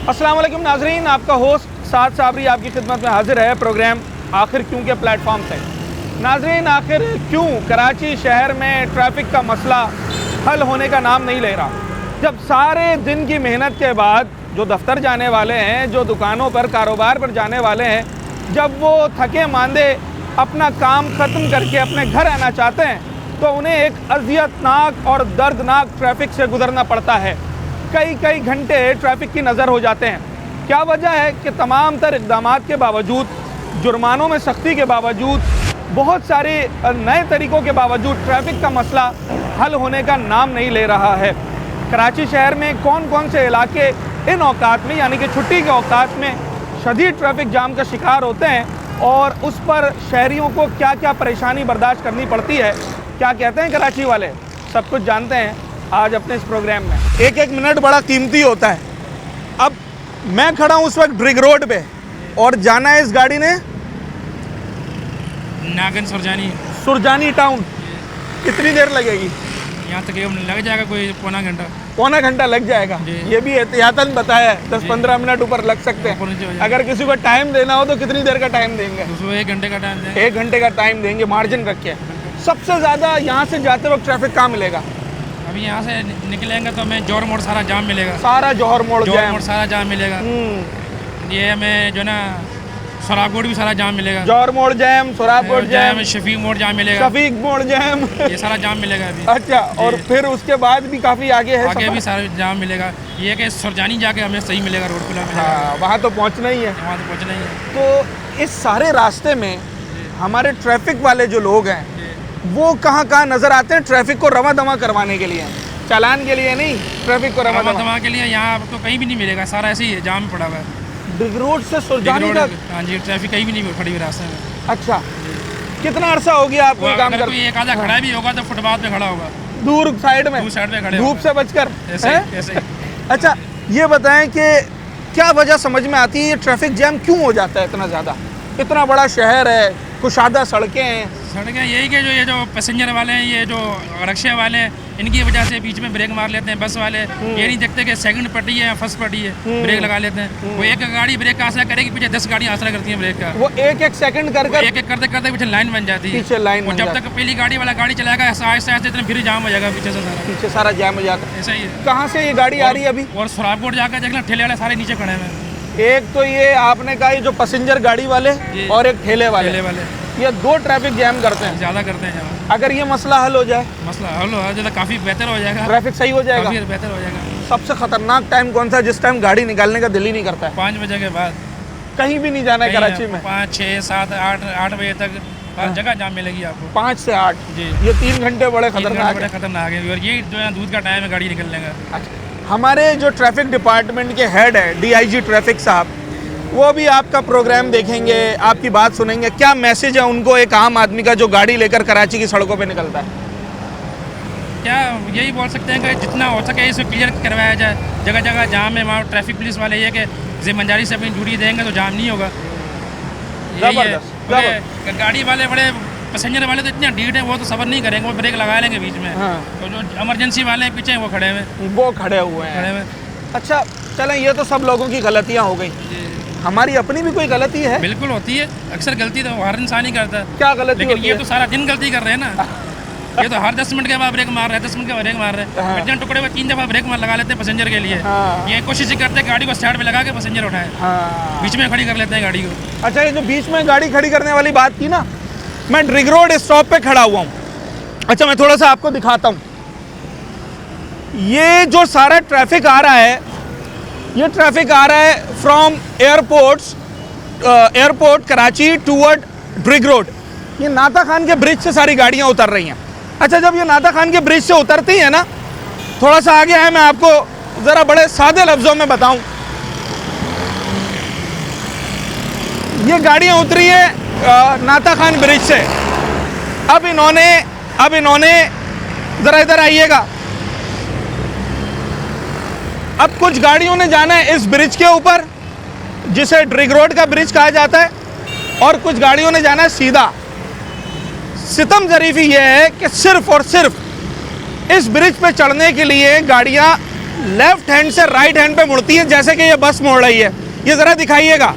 अस्सलाम वालेकुम नाजरीन, आपका होस्ट साद साबरी आपकी खिदमत में हाजिर है प्रोग्राम आखिर क्यों के प्लेटफॉर्म से। नाजरीन, आखिर क्यों कराची शहर में ट्रैफिक का मसला हल होने का नाम नहीं ले रहा। जब सारे दिन की मेहनत के बाद जो दफ्तर जाने वाले हैं, जो दुकानों पर कारोबार पर जाने वाले हैं, जब वो थके मांदे अपना काम ख़त्म करके अपने घर आना चाहते हैं तो उन्हें एक अज़ियतनाक और दर्दनाक ट्रैफिक से गुजरना पड़ता है। कई घंटे ट्रैफिक की नज़र हो जाते हैं। क्या वजह है कि तमाम तर इक़दामात के बावजूद, जुर्मानों में सख्ती के बावजूद, बहुत सारे नए तरीक़ों के बावजूद ट्रैफिक का मसला हल होने का नाम नहीं ले रहा है। कराची शहर में कौन कौन से इलाके इन औकात में यानी कि छुट्टी के औकात में शदीद ट्रैफिक जाम का शिकार होते हैं और उस पर शहरियों को क्या क्या परेशानी बर्दाश्त करनी पड़ती है, क्या कहते हैं कराची वाले, सब कुछ जानते हैं आज अपने इस प्रोग्राम में। एक एक मिनट बड़ा कीमती होता है। अब मैं खड़ा हूँ उस वक्त ब्रिग रोड पे और जाना है इस गाड़ी ने नागन सुरजानी टाउन। कितनी देर लगेगी? यहाँ तक लग जाएगा कोई पौना घंटा लग जाएगा। ये भी एहतियातन बताया है, 10-15 मिनट ऊपर लग सकते हैं। अगर किसी को टाइम देना हो तो कितनी देर का टाइम देंगे? तो 1 घंटे का टाइम देंगे। 1 घंटे का टाइम देंगे, मार्जिन रख के। सबसे ज़्यादा यहाँ से जाते वक्त ट्रैफिक कहाँ मिलेगा? अभी यहाँ से निकलेंगे तो हमें जौहर मोड़ सारा जाम मिलेगा। सारा जौहर मोड़ सारा जाम मिलेगा। ये हमें जो ना सोराब रोड भी सारा जाम मिलेगा। जौहर मोड़ jam, Sorab road jam, Shafiq मोड़ जाम मिलेगा। शफीक मोड़ जैम ये सारा जाम मिलेगा अभी। अच्छा, और फिर उसके बाद भी काफ़ी आगे है, आगे भी सारा जाम मिलेगा। ये कि सुरजानी जाके हमें सही मिलेगा, रोड खुला मिलेगा। हाँ, वहाँ तो पहुँचना ही है। वहाँ तो पहुँचना ही है। तो इस सारे रास्ते में हमारे ट्रैफिक वाले जो लोग हैं वो कहाँ नज़र आते हैं ट्रैफिक को रवा दवा करवाने के लिए? चालान के लिए नहीं, ट्रैफिक को रवा दवा के लिए। यहाँ तो कहीं भी नहीं मिलेगा, सारा ऐसे ही है, जाम पड़ा हुआ है। ब्रिग रोड से सुरजानी तक? हाँ जी, ट्रैफिक कहीं भी नहीं खड़ी हुई रास्ते में। अच्छा, कितना अरसा हो गया आपको काम करते? एक आधा खड़ा भी होगा तो फुटपाथ पे खड़ा होगा, दूर साइड में खड़े, धूप से बचकर। ऐसे अच्छा, ये बताएं कि क्या वजह समझ में आती है ये ट्रैफिक जैम क्यों हो जाता है इतना ज़्यादा? इतना बड़ा शहर है, कुशादा सड़कें हैं। सड़कें यही कि ये जो पैसेंजर वाले हैं, ये जो रिक्शे वाले हैं, इनकी वजह से बीच में ब्रेक मार लेते हैं। बस वाले ये नहीं देखते कि सेकंड पट्टी है या फर्स्ट पट्टी है, ब्रेक लगा लेते हैं। वो एक गाड़ी ब्रेक का आसरा करेगी, पीछे 10 गाड़ियाँ आसरा करती हैं ब्रेक का। वो एक सेकंड एक करते करते पीछे लाइन बन जाती है, पीछे लाइन। जब तक पहली गाड़ी वाला गाड़ी चलाएगा आहिस्ते आहिस्ते इतना फिर जाम हो जाएगा, पीछे सारा जाम हो जाता है। ऐसा ही है। कहाँ से ये गाड़ी आ रही है अभी? और सुराब रोड जाकर देखना, ठेले वाले सारे नीचे खड़े हैं। एक तो ये आपने कहा, ये जो पैसेंजर गाड़ी वाले और एक ठेले वाले, ये 2 ट्रैफिक जैम करते हैं, ज़्यादा करते हैं। अगर ये मसला हल हो जाए, तो काफ़ी बेहतर हो जाएगा, ट्रैफिक सही हो जाएगा, काफ़ी बेहतर हो जाएगा। सबसे खतरनाक टाइम कौन सा है जिस टाइम गाड़ी निकालने का दिल ही नहीं करता है? 5 बजे के बाद कहीं भी नहीं जाना है कराची में। 5, 6, 7, 8 बजे तक हर जगह जाम मिलेगी आपको। 5 से 8 जी। ये 3 घंटे बड़े खतरनाक है। और ये जो है दूध का टाइम है गाड़ी निकलने का। अच्छा, हमारे जो ट्रैफिक डिपार्टमेंट के हेड है DIG ट्रैफिक साहब, वो भी आपका प्रोग्राम देखेंगे, आपकी बात सुनेंगे। क्या मैसेज है उनको एक आम आदमी का जो गाड़ी लेकर कराची की सड़कों पे निकलता है? क्या यही बोल सकते हैं कि जितना हो सके इसे क्लियर करवाया जाए। जगह जगह जाम है, वहाँ ट्रैफिक पुलिस वाले ये कि जिम्मेदारी से अपनी ड्यूटी देंगे तो जाम नहीं होगा। गाड़ी वाले बड़े पैसेंजर वाले तो इतने ढीठ है, वो तो सबर नहीं करेंगे, वो ब्रेक लगा लेंगे बीच में। हाँ। तो जो इमरजेंसी वाले पीछे वो खड़े हुए हैं। अच्छा, चलें, ये तो सब लोगों की गलतियाँ हो गई, हमारी अपनी भी कोई गलती है? बिल्कुल होती है, अक्सर गलती तो हर इंसान ही करता है। क्या गलती? लेकिन ये तो सारा दिन गलती कर रहे हैं ना। ये तो हर 10 मिनट के बाद ब्रेक मार रहे हैं, 10 मिनट के बाद ब्रेक मार रहे हैं। इतने टुकड़े में 3 दफ़ा ब्रेक मार लगा लेते हैं पैसेंजर के लिए। ये कोशिश ही करते हैं गाड़ी को साइड में लगा के पैसेंजर उठाएं, बीच में खड़ी कर लेते हैं गाड़ी को। अच्छा, ये जो बीच में गाड़ी खड़ी करने वाली बात की ना, मैं ब्रिग रोड स्टॉप पे खड़ा हुआ हूँ। अच्छा, मैं थोड़ा सा आपको दिखाता हूँ। ये जो सारा ट्रैफिक आ रहा है, ये ट्रैफिक आ रहा है फ्रॉम एयरपोर्ट कराची टूवर्ड ब्रिग रोड। ये नाता खान के ब्रिज से सारी गाड़ियाँ उतर रही हैं। अच्छा, जब ये नाता खान के ब्रिज से उतरती हैं ना, थोड़ा सा आगे है, मैं आपको ज़रा बड़े सादे लफ्ज़ों में बताऊं। ये गाड़ियाँ उतरी है नाता खान ब्रिज से। अब इन्होंने ज़रा इधर आइएगा, अब कुछ गाड़ियों ने जाना है इस ब्रिज के ऊपर जिसे ब्रिग रोड का ब्रिज कहा जाता है, और कुछ गाड़ियों ने जाना है सीधा। सितम ज़रीफ़ी ये है कि सिर्फ़ और सिर्फ इस ब्रिज पे चढ़ने के लिए गाड़ियाँ लेफ्ट हैंड से राइट हैंड पे मुड़ती है, जैसे कि ये बस मुड़ रही है। ये ज़रा दिखाइएगा,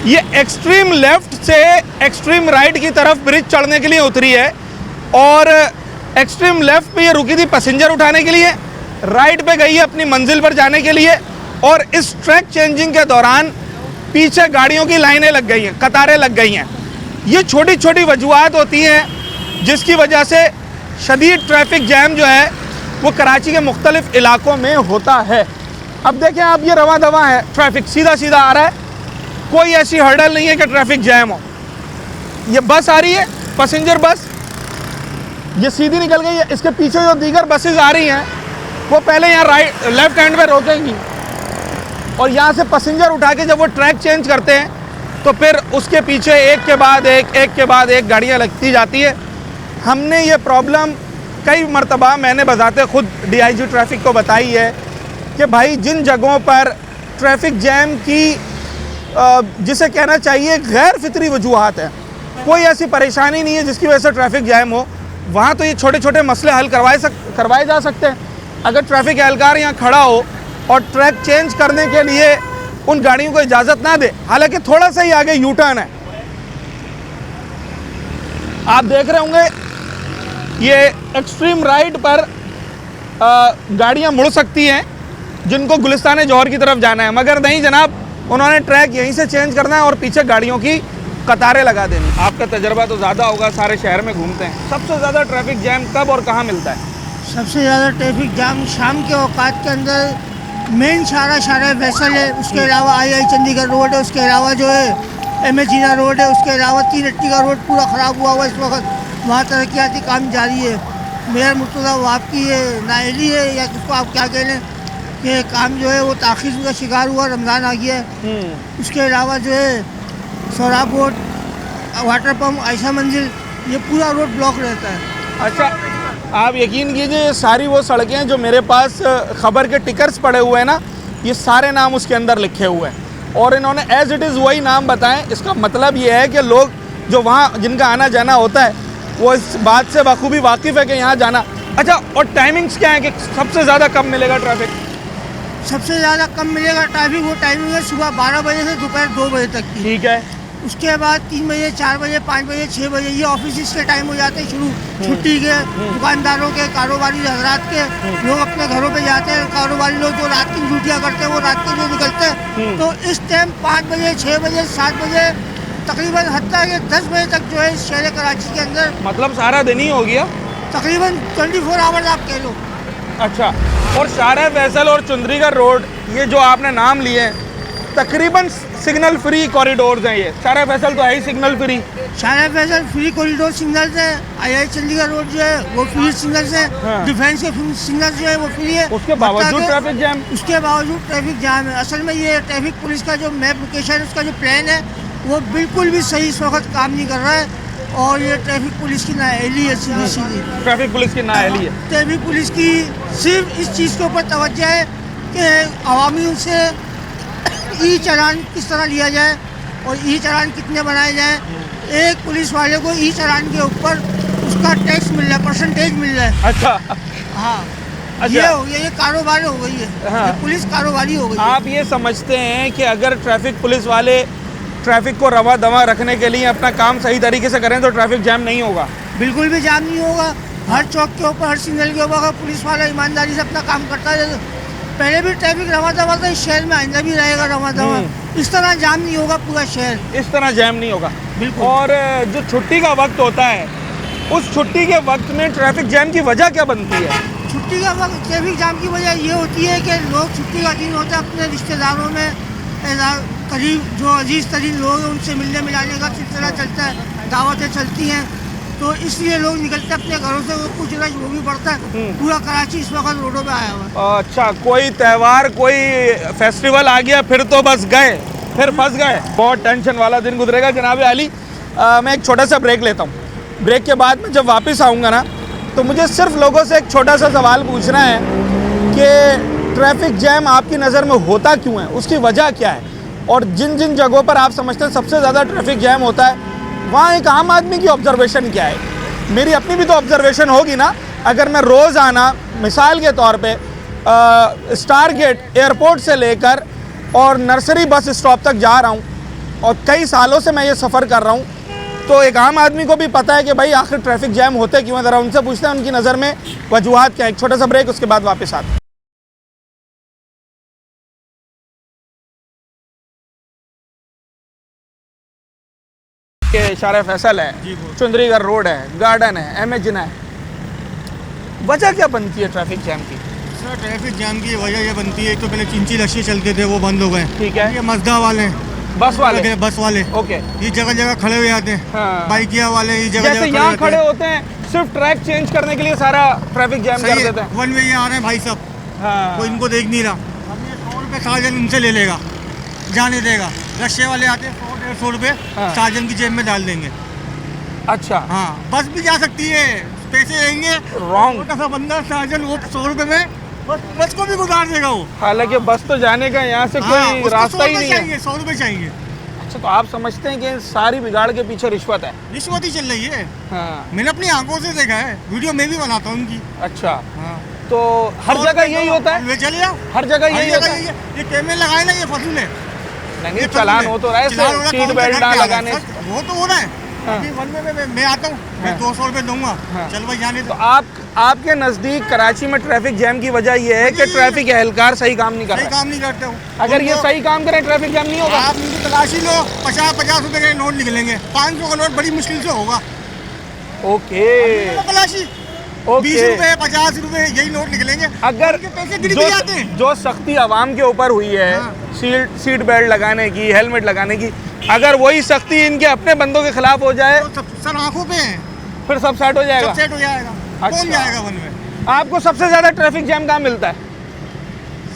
ये एक्सट्रीम लेफ्ट से एक्सट्रीम राइट की तरफ ब्रिज चढ़ने के लिए उतरी है और एक्सट्रीम लेफ्ट पे ये रुकी थी पैसेंजर उठाने के लिए, राइट पे गई है अपनी मंजिल पर जाने के लिए। और इस ट्रैक चेंजिंग के दौरान पीछे गाड़ियों की लाइनें लग गई हैं, कतारें लग गई हैं। ये छोटी छोटी वजूहात होती हैं जिसकी वजह से शदीद ट्रैफिक जैम जो है वो कराची के मुख्तलिफ इलाकों में होता है। अब देखें आप, ये रवा दवा है, ट्रैफिक सीधा सीधा आ रहा है, कोई ऐसी हर्डल नहीं है कि ट्रैफिक जैम हो। ये बस आ रही है, पैसेंजर बस, ये सीधी निकल गई है। इसके पीछे जो दीगर बसेस आ रही हैं वो पहले यहाँ राइट लेफ्ट हैंड पे रोकेंगी और यहाँ से पैसेंजर उठा के जब वो ट्रैक चेंज करते हैं तो फिर उसके पीछे एक के बाद एक गाड़ियाँ लगती जाती है। हमने ये प्रॉब्लम कई मरतबा मैंने बजाते खुद DIG ट्रैफिक को बताई है कि भाई जिन जगहों पर ट्रैफिक जैम की जिसे कहना चाहिए गैर फितरी वजूहात है, कोई ऐसी परेशानी नहीं है जिसकी वजह से ट्रैफिक जैम हो, वहाँ तो ये छोटे छोटे मसले हल करवाए जा सकते हैं। अगर ट्रैफिक एहलकार यहाँ खड़ा हो और ट्रैक चेंज करने के लिए उन गाड़ियों को इजाज़त ना दे, हालांकि थोड़ा सा ही आगे यू टर्न है, आप देख रहे होंगे ये एक्सट्रीम राइट पर गाड़ियाँ मुड़ सकती हैं जिनको गुलिस्तान जौहर की तरफ जाना है, मगर नहीं जनाब, उन्होंने ट्रैक यहीं से चेंज करना है और पीछे गाड़ियों की कतारें लगा देनी। आपका तजर्बा तो ज़्यादा होगा, सारे शहर में घूमते हैं, सबसे ज़्यादा ट्रैफिक जैम कब और कहाँ मिलता है? सबसे ज़्यादा ट्रैफिक जाम शाम के औकात के अंदर मेन शारा वैसल है, उसके अलावा II चंडीगढ़ रोड है, उसके अलावा जो है MA जीना रोड है, उसके अलावा 3 अट्टी का रोड पूरा ख़राब हुआ हुआ इस वक्त, वहाँ तरक्याती काम जारी है। मेयर मुर्तज़ा वो आपकी ये नाअहली है या उसको आप क्या कह लें कि काम जो है वो ताख़ीर का शिकार हुआ, रमज़ान आ गया है। उसके अलावा जो है Sorab road, water pump, Ayesha मंजिल, ये पूरा रोड ब्लॉक रहता है। अच्छा, आप यकीन कीजिए ये सारी वो सड़कें जो मेरे पास ख़बर के टिकर्स पड़े हुए हैं ना, ये सारे नाम उसके अंदर लिखे हुए हैं और इन्होंने एज़ इट इज़ वही नाम बताएं। इसका मतलब ये है कि लोग जो वहाँ जिनका आना जाना होता है वो इस बात से बखूबी वाकिफ़ है कि यहाँ जाना। अच्छा, और टाइमिंग्स क्या है कि सबसे ज़्यादा कब मिलेगा ट्रैफिक? सबसे ज़्यादा कम मिलेगा ट्रैफिक, वो टाइमिंग है सुबह 12 बजे से दोपहर 2 बजे तक की। ठीक है। उसके बाद 3 बजे, 4 बजे, 5 बजे, 6 बजे ये ऑफिस के टाइम हो जाते हैं शुरू, छुट्टी के, दुकानदारों के, कारोबारी हजरात के, लोग अपने घरों पे जाते हैं। कारोबारी लोग जो रात की ड्यूटियाँ करते हैं वो रात के जो निकलते हैं, तो इस टाइम 5 बजे, 6 बजे, 7 बजे, तकरीबन हत्ता के 10 बजे तक जो है शहर कराची के अंदर, मतलब सारा दिन ही हो गया, तकरीबन 24 आवर्स आप कह लो। अच्छा, और शारा फैसल और चुंदरीगढ़ रोड ये जो आपने नाम लिए तकरीबन सिग्नल फ्री कॉरिडोर्स हैं। ये शारा फैसल तो है ही सिग्नल फ्री, शारा फैसल फ्री कॉरिडोर सिग्नल है, II चंडीगढ़ रोड जो है वो फ्री सिग्नल है, हाँ। डिफेंस के सिग्नल जो है वो फ्री है, उसके बावजूद ट्रैफिक जैम। उसके बावजूद ट्रैफिक जाम है। असल में ये ट्रैफिक पुलिस का जो मैप लोकेशन है, उसका जो प्लान है वो बिल्कुल भी सही इस वक्त काम नहीं कर रहा है और ये ट्रैफिक पुलिस की नाअहली है, सीधी ट्रैफिक पुलिस की नाअहली है। ट्रैफिक पुलिस की सिर्फ इस चीज़ के ऊपर तवज्जो है कि अवामी उनसे ई चालान किस तरह लिया जाए और ई चालान कितने बनाए जाएँ। एक पुलिस वाले को ई चालान के ऊपर उसका टैक्स मिल रहा है, परसेंटेज मिल रहा है। अच्छा, हाँ, अच्छा। ये हो गया, ये कारोबार हो गई है। हाँ। ये पुलिस कारोबारी हो गई है। आप ये समझते हैं कि अगर ट्रैफिक पुलिस वाले ट्रैफिक को रवा दवा रखने के लिए अपना काम सही तरीके से करें तो ट्रैफिक जैम नहीं होगा? बिल्कुल भी जाम नहीं होगा। हर चौक के ऊपर, हर सिग्नल के ऊपर अगर पुलिस वाला ईमानदारी से अपना काम करता है, पहले भी ट्रैफिक रवा दवा था, इस शहर में आइंदा भी रहेगा रवा दवा। इस तरह जाम नहीं होगा पूरा शहर, इस तरह जैम नहीं होगा। बिल्कुल। और जो छुट्टी का वक्त होता है, उस छुट्टी के वक्त में ट्रैफिक जैम की वजह क्या बनती है? छुट्टी का वक्त ट्रैफिक जाम की वजह ये होती है कि लोग छुट्टी का दिन होता है, अपने रिश्तेदारों में करीब जो अजीज़ तरीन लोग हैं उनसे मिलने मिलाने का सिलसिला चलता है, दावतें चलती हैं, तो इसलिए लोग निकलते अपने घरों से, वो कुछ रश वो भी पड़ता है। पूरा कराची इस वक्त रोडों पे आया हुआ है। अच्छा, कोई त्यौहार, कोई फेस्टिवल आ गया फिर तो बस गए, फिर फंस गए। बहुत टेंशन वाला दिन गुजरेगा जनाब अली। मैं एक छोटा सा ब्रेक लेता हूँ। ब्रेक के बाद में जब वापस आऊँगा ना, तो मुझे सिर्फ लोगों से एक छोटा सा सवाल पूछना है कि ट्रैफिक जैम आपकी नज़र में होता क्यों है, उसकी वजह क्या है, और जिन जिन जगहों पर आप समझते हैं सबसे ज़्यादा ट्रैफिक जैम होता है, वहाँ एक आम आदमी की ऑब्जर्वेशन क्या है? मेरी अपनी भी तो ऑब्जर्वेशन होगी ना अगर मैं रोज़ाना मिसाल के तौर पे स्टार गेट एयरपोर्ट से लेकर और नर्सरी बस स्टॉप तक जा रहा हूँ और कई सालों से मैं ये सफ़र कर रहा हूँ, तो एक आम आदमी को भी पता है कि भाई आखिर ट्रैफिक जैम होते क्यों है। ज़रा उनसे पूछते हैं उनकी नज़र में वजूहात क्या है। एक छोटा सा ब्रेक, उसके बाद वापस आते हैं। इशारा फैसल है, चुंदरीगढ़ रोड है, गार्डन है, एमेजिन है, वजह क्या बनती है ट्रैफिक जैम की? सर ट्रैफिक जाम की वजह ये बनती है, एक तो पहले चिंची लस्सी चलते थे वो बंद हो गए। ठीक है। ये मजदा वाले बस वाले ओके, ये जगह जगह खड़े हुए आते हैं। हाँ। बाइकिया वाले ये जगह जैसे यहाँ खड़े होते हैं, सिर्फ ट्रैक चेंज करने के लिए सारा ट्रैफिक जैम कर देते हैं। वन वे ये आ रहे हैं भाई साहब, हाँ। वो इनको देख नहीं रहा। अब ये 100 रुपये सार्जन इनसे ले लेगा, जाने देगा। रशिया वाले आते हैं 100-150 रुपये हाँ। सार्जन की जेब में डाल देंगे। अच्छा, हाँ, बस भी जा सकती है, पैसे देंगे। रॉन्ग। छोटा सा बंदा सार्जन वो 100 रुपये में बस को भी गुजार देगा वो। हालांकि बस तो जाने का यहाँ से कोई रास्ता ही नहीं है। 100 रुपये चाहिए। अच्छा, तो आप समझते हैं कि सारी बिगाड़ के पीछे रिश्वत है? रिश्वत ही चल रही है। हाँ। मैंने अपनी आंखों से देखा है, वीडियो मैं भी बनाता हूँ उनकी। अच्छा, हाँ। तो हर जगह यही होता है? वे चलिए, हर जगह यही होता है? ये कैमरे लगाए ना, ये फजूल है। नहीं, चालान हो तो रहा है, सीट बेल्ट ना लगाने। वो तो हो रहा है। अभी वन में मैं आता हूँ, मैं 200 रुपये दूंगा। चल भाई जाने तो आपके नज़दीक कराची में ट्रैफिक जैम की वजह ये है कि ट्रैफिक एहलकार सही काम नहीं कर रहे। सही काम नहीं करते हो। अगर ये सही काम करें ट्रैफिक जैम नहीं होगा। आप उनकी तलाशी लो, 50-50 रुपए के नोट निकलेंगे, 500 का नोट बड़ी मुश्किल से होगा। ओके, तलाशी 20 रुपए 50 रुपए यही नोट निकलेंगे। अगर पैसे गिर भी जाते हैं। जो सख्ती आवाम के ऊपर हुई है, सीट बेल्ट लगाने की, हेलमेट लगाने की, अगर वही सख्ती इनके अपने बंदों के खिलाफ हो जाए तो सर आंखों पे है, फिर सब सेट हो जाएगा। सब सेट हो जाएगा। अच्छा। कौन जाएगा वन में? आपको सबसे ज्यादा ट्रैफिक जैम कहाँ मिलता है?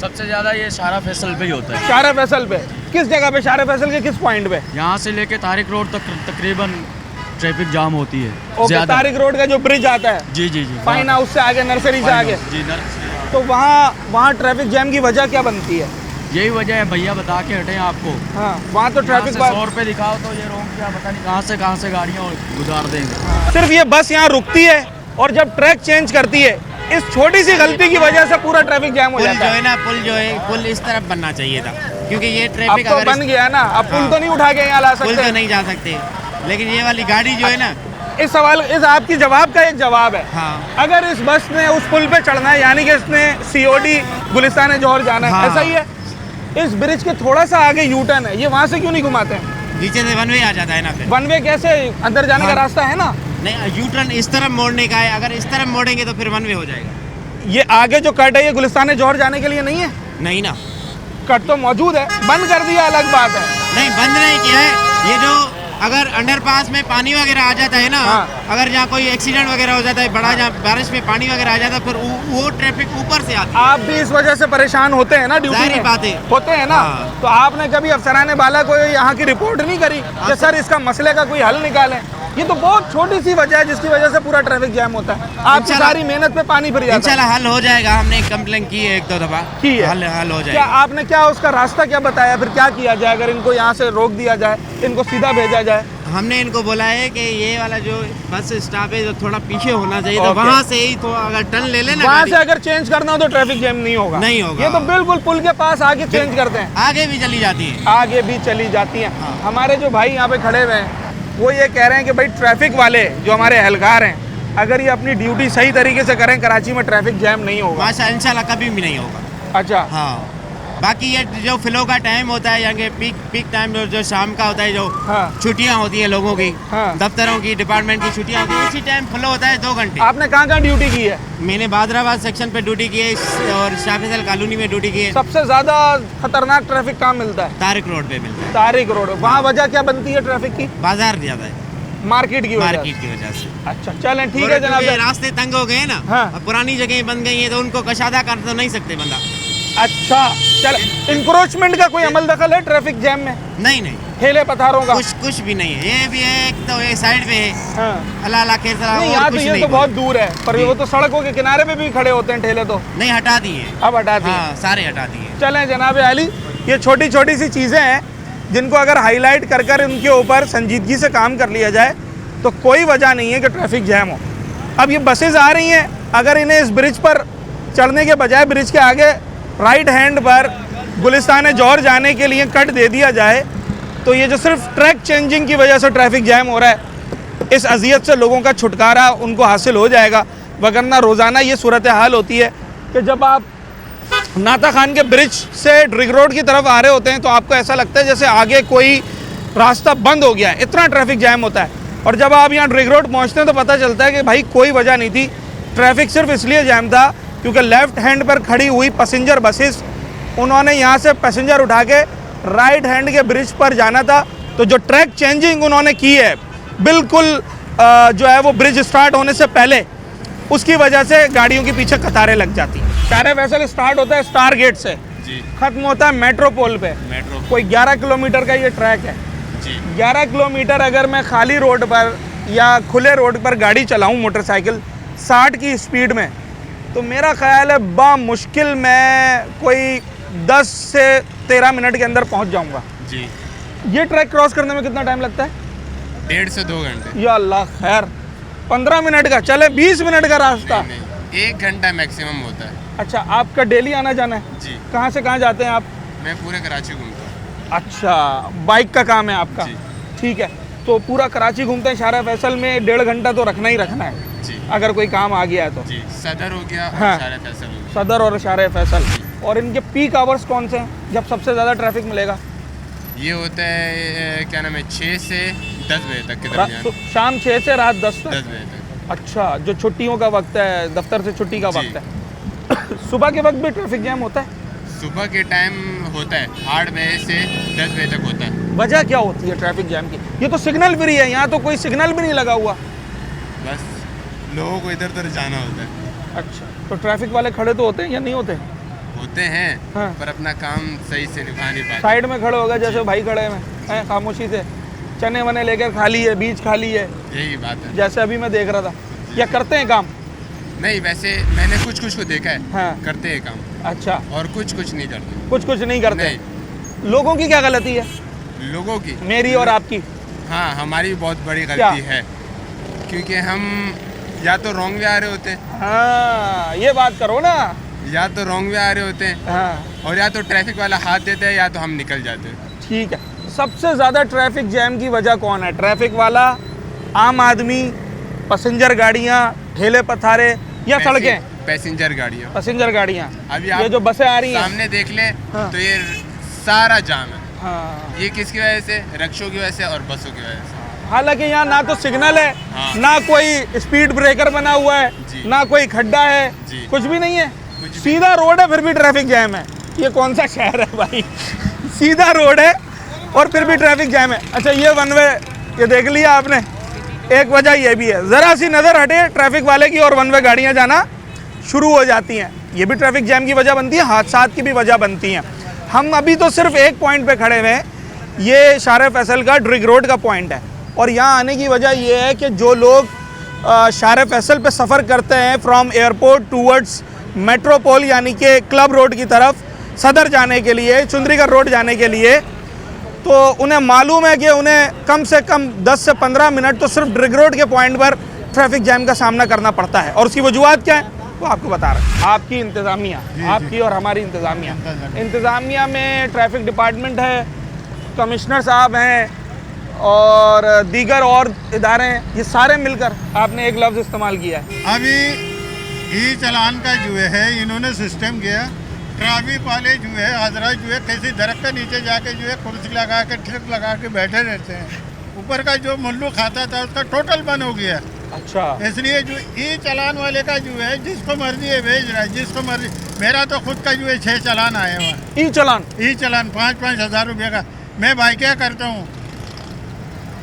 सबसे ज़्यादा ये शारा फैसल पे ही होता है। शारा फैसल पे? किस जगह पे? शारा फैसल के किस पॉइंट पे? यहाँ से लेके तारिक रोड तक तकरीबन ट्रैफिक जाम होती है। ओके, तारिक रोड का जो ब्रिज आता है, जी जी जी, फाइन हाउस से आगे, नर्सरी से आगे, जी नर्सरी। तो वहाँ ट्रैफिक जैम की वजह क्या बनती है? यही वजह है, भैया बता के हटे आपको। हाँ, वहाँ तो ट्रैफिक 100 रुपये दिखाओ तो ये रोक क्या पता नहीं कहाँ से गाड़ियाँ गुजार देंगे। सिर्फ ये बस यहाँ रुकती है और जब ट्रैक चेंज करती है, इस छोटी सी गलती की वजह से पूरा ट्रैफिक जैम हो जाता है। पुल इस तरफ बनना चाहिए था, क्योंकि ये अब ट्रैफिक तो बन गया ना, अब पुल तो नहीं उठा के यहाँ ला पुल तो सकते। नहीं जा सकते, लेकिन ये वाली गाड़ी जो है ना, इस सवाल, इस आपकी जवाब का एक जवाब है। हाँ। अगर इस बस ने उस पुल पे चढ़ना है, यानी कि इसने COD गुलिस्तान जौहर जाना है, हाँ। ऐसा ही है। इस ब्रिज के थोड़ा सा आगे यूटर्न है, ये वहाँ से क्यों नहीं घुमाते हैं? नीचे से वन वे आ जाता है ना। फिर वन वे कैसे? अंदर जाने का हाँ। रास्ता है ना। नहीं, यू टर्न इस तरफ मोड़ने का है, अगर इस तरफ मोड़ेंगे तो फिर वन वे हो जाएगा। ये आगे जो कट है, ये गुलिस्तान जौहर जाने के लिए नहीं है। नहीं ना, कट तो मौजूद है, बंद कर दिया अलग बात है। नहीं बंद नहीं किया है। ये जो अगर अंडरपास में पानी वगैरह आ जाता है ना, हाँ। अगर जहाँ कोई एक्सीडेंट वगैरह हो जाता है बड़ा, जहाँ बारिश में पानी वगैरह आ जाता है, फिर वो ट्रैफिक ऊपर से आती है। आप भी इस वजह से परेशान होते हैं ना ड्यूटी जाहिर में? बात है। होते हैं ना। हाँ। तो आपने कभी अफसराने बाला को यहाँ की रिपोर्ट नहीं करी कि सर इसका मसले का कोई हल निकालें? ये तो बहुत छोटी सी वजह है जिसकी वजह से पूरा ट्रैफिक जैम होता है। आपकी सारी मेहनत पे पानी फिर जाता है। इंशाल्लाह हल हो जाएगा। हमने कंप्लेन की है 1-2 दफा, की है। हल हो क्या जाएगा। आपने क्या उसका रास्ता क्या बताया, फिर क्या किया जाए अगर इनको यहाँ से रोक दिया जाए, इनको सीधा भेजा जाए? हमने इनको बोला है कि ये वाला जो बस स्टॉप है जो थोड़ा पीछे होना चाहिए, तो ओके। वहाँ से ही तो अगर टर्न ले लेना वहाँ गाड़ी, से अगर चेंज करना हो तो ट्रैफिक जैम नहीं होगा। नहीं होगा। ये तो बिल्कुल पुल के पास आगे चेंज करते हैं, आगे भी चली जाती है। आगे भी चली जाती हैं। हाँ। हमारे जो भाई यहाँ पे खड़े हुए हैं वो ये कह रहे हैं कि भाई ट्रैफिक वाले जो हमारे एहलकार हैं, अगर ये अपनी ड्यूटी सही तरीके से करें, कराची में ट्रैफिक जैम नहीं होगा। माशा इंशाल्लाह कभी भी नहीं होगा। अच्छा। हाँ, बाकी ये जो फ्लो का टाइम होता है, यहाँ के पीक टाइम जो शाम का होता है, जो हाँ। छुट्टियाँ होती हैं लोगों की, हाँ। दफ्तरों की, डिपार्टमेंट की छुट्टियाँ होती हैं, इसी टाइम फ्लो होता है 2 घंटे। आपने कहाँ कहाँ ड्यूटी की है? मैंने बादराबाद सेक्शन पे ड्यूटी की है और शाह फैसल कॉलोनी में ड्यूटी की है। सबसे ज्यादा खतरनाक ट्रैफिक कहाँ मिलता है? तारिक रोड पे मिलता है। तारिक रोड। वहाँ वजह क्या बनती है ट्रैफिक की? बाजार ज़्यादा है, मार्केट की वजह से? मार्केट की वजह से। अच्छा, चलें ठीक और है जनाब। क्योंकि रास्ते तंग हो गए ना, हाँ। अब पुरानी जगह बन गई है, तो उनको कशादा कर तो नहीं सकते बंदा। अच्छा, चल, इंक्रोचमेंट का कोई अमल दखल है ट्रैफिक जैम में? नहीं नहीं, ठेले पथारों का? कुछ भी नहीं है। ये भी है, एक तो ये साइड पे है, हाँ। अल्लाह अल्लाह के तरह, नहीं, और यहाँ तो कुछ ये नहीं। तो बहुत दूर है, पर जी। वो तो सड़कों के किनारे पे भी खड़े होते हैं ठेले, तो नहीं हटा दिए, अब हटा दिए। हाँ सारे हटा दिए। चलें जनाब आली, ये छोटी छोटी सी चीज़ें हैं जिनको अगर हाईलाइट कर कर उनके ऊपर संजीदगी से काम कर लिया जाए तो कोई वजह नहीं है कि ट्रैफिक जैम हो। अब ये बसेज आ रही हैं, अगर इन्हें इस ब्रिज पर चढ़ने के बजाय ब्रिज के आगे राइट हैंड पर गुलिस्तान जौहर जाने के लिए कट दे दिया जाए तो ये जो सिर्फ ट्रैक चेंजिंग की वजह से ट्रैफिक जैम हो रहा है, इस अजियत से लोगों का छुटकारा उनको हासिल हो जाएगा। वगरना रोज़ाना ये सूरत हाल होती है कि जब आप नाता खान के ब्रिज से रिंग रोड की तरफ आ रहे होते हैं तो आपको ऐसा लगता है जैसे आगे कोई रास्ता बंद हो गया है, इतना ट्रैफिक जैम होता है। और जब आप यहाँ रिंग रोड पहुँचते हैं तो पता चलता है कि भाई कोई वजह नहीं थी, ट्रैफिक सिर्फ इसलिए जैम था क्योंकि लेफ़्ट हैंड पर खड़ी हुई पैसेंजर बसेस, उन्होंने यहाँ से पैसेंजर उठा के राइट हैंड के ब्रिज पर जाना था। तो जो ट्रैक चेंजिंग उन्होंने की है बिल्कुल जो है वो ब्रिज स्टार्ट होने से पहले, उसकी वजह से गाड़ियों के पीछे कतारें लग जाती हैं। शाहर फैसल स्टार्ट होता है स्टार गेट से जी, खत्म होता है मेट्रोपोल पे। मेट्रो कोई 11 किलोमीटर का ये ट्रैक है जी। 11 किलोमीटर अगर मैं खाली रोड पर या खुले रोड पर गाड़ी चलाऊं मोटरसाइकिल 60 की स्पीड में, तो मेरा ख्याल है बामुश्किल मैं कोई 10 से 13 मिनट के अंदर पहुंच जाऊंगा। जी, ये ट्रैक क्रॉस करने में कितना टाइम लगता है? 1.5 से 2 घंटे। या अल्लाह खैर, 15 मिनट का चले 20 मिनट का रास्ता। नहीं, 1 घंटा मैक्सिमम होता है। अच्छा, आपका डेली आना जाना है? जी, कहाँ से कहाँ जाते हैं आप? मैं पूरे कराची घूमता हूँ। अच्छा, बाइक का काम है आपका? जी। ठीक है, तो पूरा कराची घूमते हैं। शाहर फैसल में 1.5 घंटा तो रखना ही रखना है जी, अगर कोई काम आ गया है तो। जी, सदर हो गया और हाँ। शाहर फैसल हो गया। सदर और शाहर फैसल। और इनके पीक आवर्स कौन से हैं जब सबसे ज़्यादा ट्रैफिक मिलेगा? ये होता है क्या नाम है, 6 से 10 बजे तक के रा- दरमियान। तो शाम 6 से रात 10 तक। 10 बजे तक। अच्छा, जो छुट्टियों का वक्त है, दफ्तर से छुट्टी का जी। वक्त है। सुबह के वक्त भी ट्रैफिक जैम होता है? सुबह के टाइम होता है 8 बजे से 10 बजे तक होता है। वजह क्या होती है ट्रैफिक जैम की? ये तो सिग्नल फ्री है, यहाँ तो कोई सिग्नल भी नहीं लगा हुआ। बस लोगों को इधर उधर जाना होता है। अच्छा, तो ट्रैफिक वाले खड़े तो होते हैं या नहीं होते? होते हैं हाँ। पर अपना काम सही से निभा नहीं पाते। साइड में खड़े होगा जैसे भाई खड़े हैं खामोशी से, चने वने लेकर खाली है, बीज खाली है, यही बात है। जैसे अभी मैं देख रहा था। या करते हैं काम? नहीं, वैसे मैंने कुछ कुछ को देखा है। हाँ। करते हैं काम अच्छा, और कुछ कुछ नहीं करते। कुछ नहीं करते। नहीं, लोगों की क्या गलती है? लोगों की, मेरी और आपकी? हाँ, हमारी बहुत बड़ी क्या? गलती है क्योंकि हम या तो रॉन्ग वे आ रहे होते हैं, हाँ, ये बात करो ना। या तो रॉन्ग वे आ रहे होते हैं, हाँ, और या तो ट्रैफिक वाला हाथ देता है या तो हम निकल जाते हैं। ठीक है। सबसे ज़्यादा ट्रैफिक जैम की वजह कौन है? ट्रैफिक वाला, आम आदमी, पैसेंजर गाड़ियाँ, ठेले पथारे या सड़कें? पैसेंजर गाड़ियाँ। पैसेंजर गाड़ियाँ। अभी ये आप जो बसें आ रही हैं। सामने देख ले हाँ। तो ये सारा जाम है। हाँ, ये किसकी वजह से? रिक्शों की वजह से और बसों की वजह से। हालांकि यहाँ ना तो सिग्नल है, हाँ। ना कोई स्पीड ब्रेकर बना हुआ है, जी। ना कोई खड्डा है, जी। कुछ भी नहीं है। कुछ भी। सीधा रोड है फिर भी ट्रैफिक जैम है। ये कौन सा शहर है भाई? सीधा रोड है और फिर भी ट्रैफिक जैम है। अच्छा, ये वन वे, ये देख लिया आपने? एक वजह ये भी है, ज़रा सी नज़र हटे ट्रैफिक वाले की और वन वे गाड़ियाँ जाना शुरू हो जाती हैं। ये भी ट्रैफिक जैम की वजह बनती है, हादसात की भी वजह बनती हैं। हम अभी तो सिर्फ एक पॉइंट पे खड़े हुए हैं, ये शाहर फैसल का ड्रिग रोड का पॉइंट है। और यहाँ आने की वजह ये है कि जो लोग शाहर फैसल पे सफ़र करते हैं फ्रॉम एयरपोर्ट टूवर्ड्स मेट्रोपोल यानी कि क्लब रोड की तरफ सदर जाने के लिए, चुंदरीगढ़ रोड जाने के लिए, तो उन्हें मालूम है कि उन्हें कम से कम 10 से 15 मिनट तो सिर्फ ड्रिग रोड के पॉइंट पर ट्रैफिक जैम का सामना करना पड़ता है। और उसकी वजूहत क्या है वो आपको बता रहे हैं। आपकी इंतज़ामिया, आपकी और हमारी इंतज़ामिया में ट्रैफिक डिपार्टमेंट है, कमिश्नर साहब हैं और दीगर और इदारे हैं, ये सारे मिलकर आपने एक लफ्ज़ इस्तेमाल किया है। अभी ई चलान का जो है इन्होंने सिस्टम किया, ट्रैफिक वाले जो है हजरत जो है किसी दरख्त के नीचे जाके जो है कुर्सी लगा के ट्रिप लगा के बैठे रहते हैं। ऊपर का जो मुल्लू खाता था उसका टोटल बंद हो गया। अच्छा, इसलिए जो ई चलान वाले का जो है जिसको मर्जी है भेज रहा है, जिसको मर्जी। मेरा तो खुद का जो है 6 चलान आए हुआ। ई चलान? ई चलान 5-5 हज़ार रुपये का। मैं भाई क्या करता हूँ,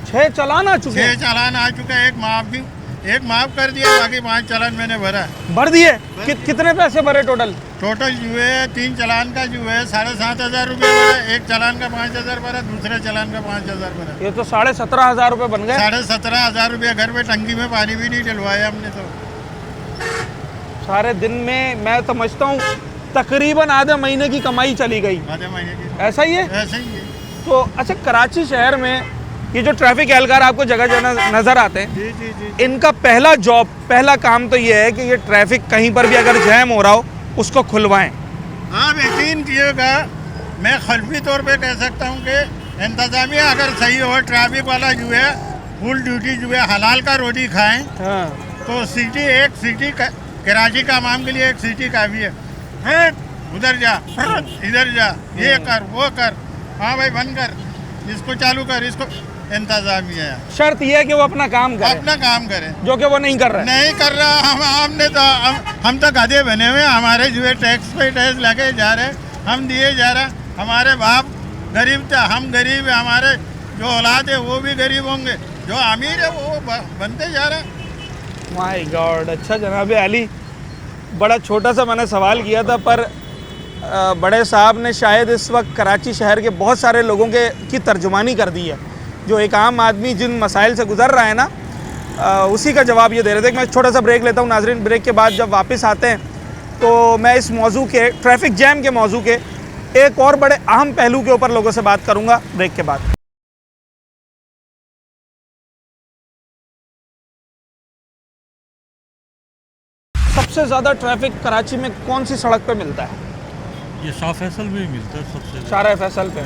6 चलान आ चुके 6 हैं? चालान आ चुका है। एक माफ कर दिया, बाकी 5 चालान मैंने भरा। भर दिए? कितने पैसे भरे टोटल? टोटल जो है 3 चालान का जो है 7,500 रुपये भरा, एक चालान का 5,000 भरा, दूसरे चालान का 5,000 भरा। ये तो 17,500 रुपये बन गए। 17,500 रुपये घर पे टंकी में पानी भी नहीं डलवाया हमने तो। सारे दिन में मैं समझता हूँ तकरीबन आधे महीने की कमाई चली गई। आधे महीने की ऐसा ही है? ऐसे ही है। तो अच्छा, कराची शहर में ये जो ट्रैफिक एहलकार आपको जगह जगह नज़र आते हैं, जी जी जी। इनका पहला जॉब, पहला काम तो ये है कि ये ट्रैफिक कहीं पर भी अगर जैम हो रहा हो उसको खुलवाएं। आप यकीन कीजिएगा, मैं खलफी तौर पे कह सकता हूँ कि इंतजामिया अगर सही हो, ट्रैफिक वाला जो है फुल ड्यूटी जो है हलाल का रोटी खाएं, हाँ। तो सिटी कराची का आवाम के लिए एक सिटी काफ़ी है। उधर जा, इधर जा, ये कर, वो कर, हाँ भाई बंद कर, इसको चालू कर, इसको इंतजामिया है। शर्त ये है कि वो अपना काम करे, अपना काम करें, जो कि वो नहीं कर रहे। नहीं कर रहा। हम तो गधे बने हुए, हमारे जो है टैक्स पे टैक्स लगे जा रहे, हम दिए जा रहे। हमारे बाप गरीब थे, हम गरीब है, हमारे जो औलाद है वो भी गरीब होंगे, जो अमीर है वो बनते जा रहे हैं। My God. अच्छा जनाब अली, बड़ा छोटा सा मैंने सवाल किया था, पर बड़े साहब ने शायद इस वक्त कराची शहर के बहुत सारे लोगों की तर्जुमानी कर दी है। जो एक आम आदमी जिन मसाइल से गुजर रहा है ना, उसी का जवाब ये दे रहे थे। मैं छोटा सा ब्रेक लेता हूँ नाजरीन, ब्रेक के बाद जब वापस आते हैं तो मैं इस मौजू के, ट्रैफिक जैम के मौजू के एक और बड़े अहम पहलू के ऊपर लोगों से बात करूँगा ब्रेक के बाद। सबसे ज़्यादा ट्रैफिक कराची में कौन सी सड़क पे मिलता है? ये शाह फैसल में मिलता है सबसे ज़्यादा। शाह फैसल पे।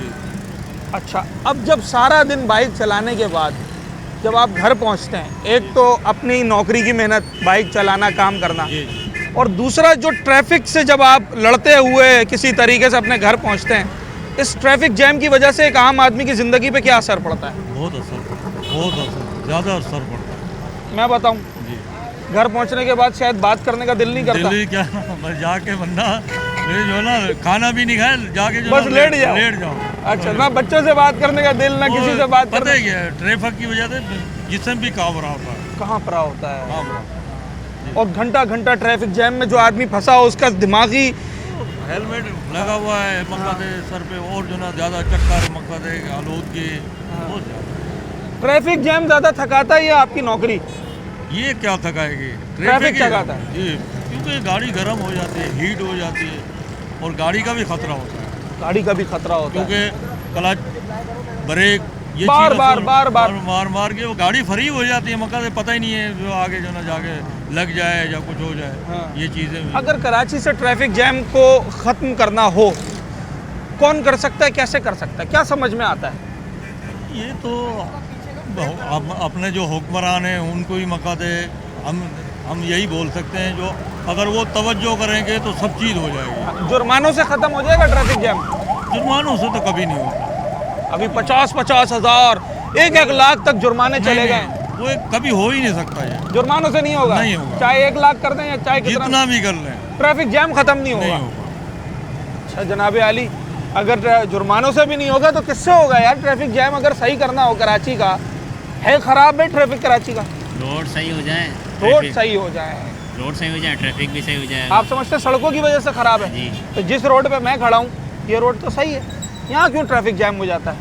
अच्छा, अब जब सारा दिन बाइक चलाने के बाद जब आप घर पहुंचते हैं, एक तो अपनी नौकरी की मेहनत, बाइक चलाना, काम करना, और दूसरा जो ट्रैफिक से जब आप लड़ते हुए किसी तरीके से अपने घर पहुंचते हैं, इस ट्रैफिक जैम की वजह से एक आम आदमी की ज़िंदगी पे क्या असर पड़ता है? बहुत असर पड़ता है, बहुत असर, ज़्यादा असर पड़ता है। मैं बताऊँ, घर पहुंचने के बाद शायद बात करने का दिल नहीं करता। दिल्ली क्या, बस जाके बंदा ये जो ना खाना भी नहीं खाए, जाके जो बस लेट जाओ। अच्छा, ना बच्चों से बात करने का दिल, ना किसी से बात पता ही है, ट्रैफिक की वजह से जिसम भी कांवरा होता है। कहाँ पर होता है? कांवरा। और घंटा घंटा ट्रैफिक जैम में जो आदमी फंसा हो, उसका दिमागी हेलमेट लगा हुआ है मकसद है सर पे, और जो ना ज़्यादा चक्कर मकसद है आलूदगी बहुत ज़्यादा। ट्रैफिक जैम ज़्यादा थकाता है या आपकी नौकरी? ये क्या थकाएगी? ट्रैफिक थकाता है जी, क्योंकि गाड़ी गर्म हो जाती है, हीट हो जाती है, और गाड़ी का भी खतरा होता है। गाड़ी का भी खतरा होता है क्योंकि क्लच, ब्रेक, ये बार चीज़ें बार बार बार मार के वो गाड़ी फ्री हो जाती है, मकसद पता ही नहीं है जो आगे जो ना जाके लग जाए या कुछ हो जाए। हाँ। ये चीज़ें अगर कराची से ट्रैफिक जैम को ख़त्म करना हो, कौन कर सकता है, कैसे कर सकता है, क्या समझ में आता है? ये तो अपने जो हुक्मरान हैं उनको ही मकसद है, हम यही बोल सकते हैं, जो अगर वो तवज्जो करेंगे तो सब चीज़ हो जाएगी। जुर्मानों से ख़त्म हो जाएगा ट्रैफिक जैम? जुर्मानों से तो कभी नहीं होगा। अभी 50-50 हज़ार, 1-1 लाख तक जुर्माने चले गए, वो कभी हो ही नहीं सकता ये। जुर्मानों से नहीं होगा? नहीं होगा। चाहे 1 लाख कर दें या चाहे जितना भी कर लें, ट्रैफिक जैम ख़त्म नहीं होगा। अच्छा जनाब अली, अगर जुर्मानों से भी नहीं होगा तो किससे होगा यार ट्रैफिक जैम? अगर सही करना हो, कराची का है ख़राब है ट्रैफिक, कराची का रोड सही हो जाए, रोड सही हो जाए, रोड सही हो जाए, ट्रैफिक भी सही हो जाए। आप समझते हैं सड़कों की वजह से ख़राब है? जी। तो जिस रोड पे मैं खड़ा हूँ, ये रोड तो सही है, यहाँ क्यों ट्रैफिक जैम हो जाता है?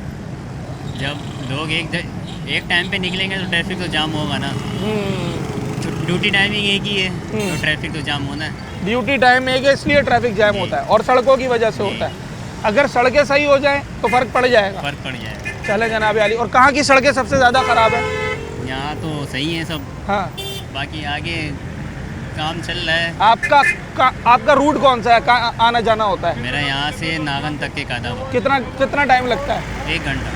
जब लोग एक टाइम पे निकलेंगे तो ट्रैफिक तो जाम होगा ना। ड्यूटी टाइमिंग एक ही है तो ट्रैफिक तो जाम होना है। ड्यूटी टाइम एक है इसलिए ट्रैफिक जैम होता है, और सड़कों की वजह से होता है। अगर सड़कें सही हो जाएं तो फ़र्क पड़ जाएगा। फर्क पड़ जाएगा। चले जनाब अली, और कहाँ की सड़कें सबसे ज़्यादा ख़राब है? यहाँ तो सही है सब, हाँ, बाकी आगे काम चल रहा है। आपका रूट कौन सा है, कहाँ आना जाना होता है? मेरा यहाँ से नागन तक के कदम कितना टाइम लगता है? 1 घंटा।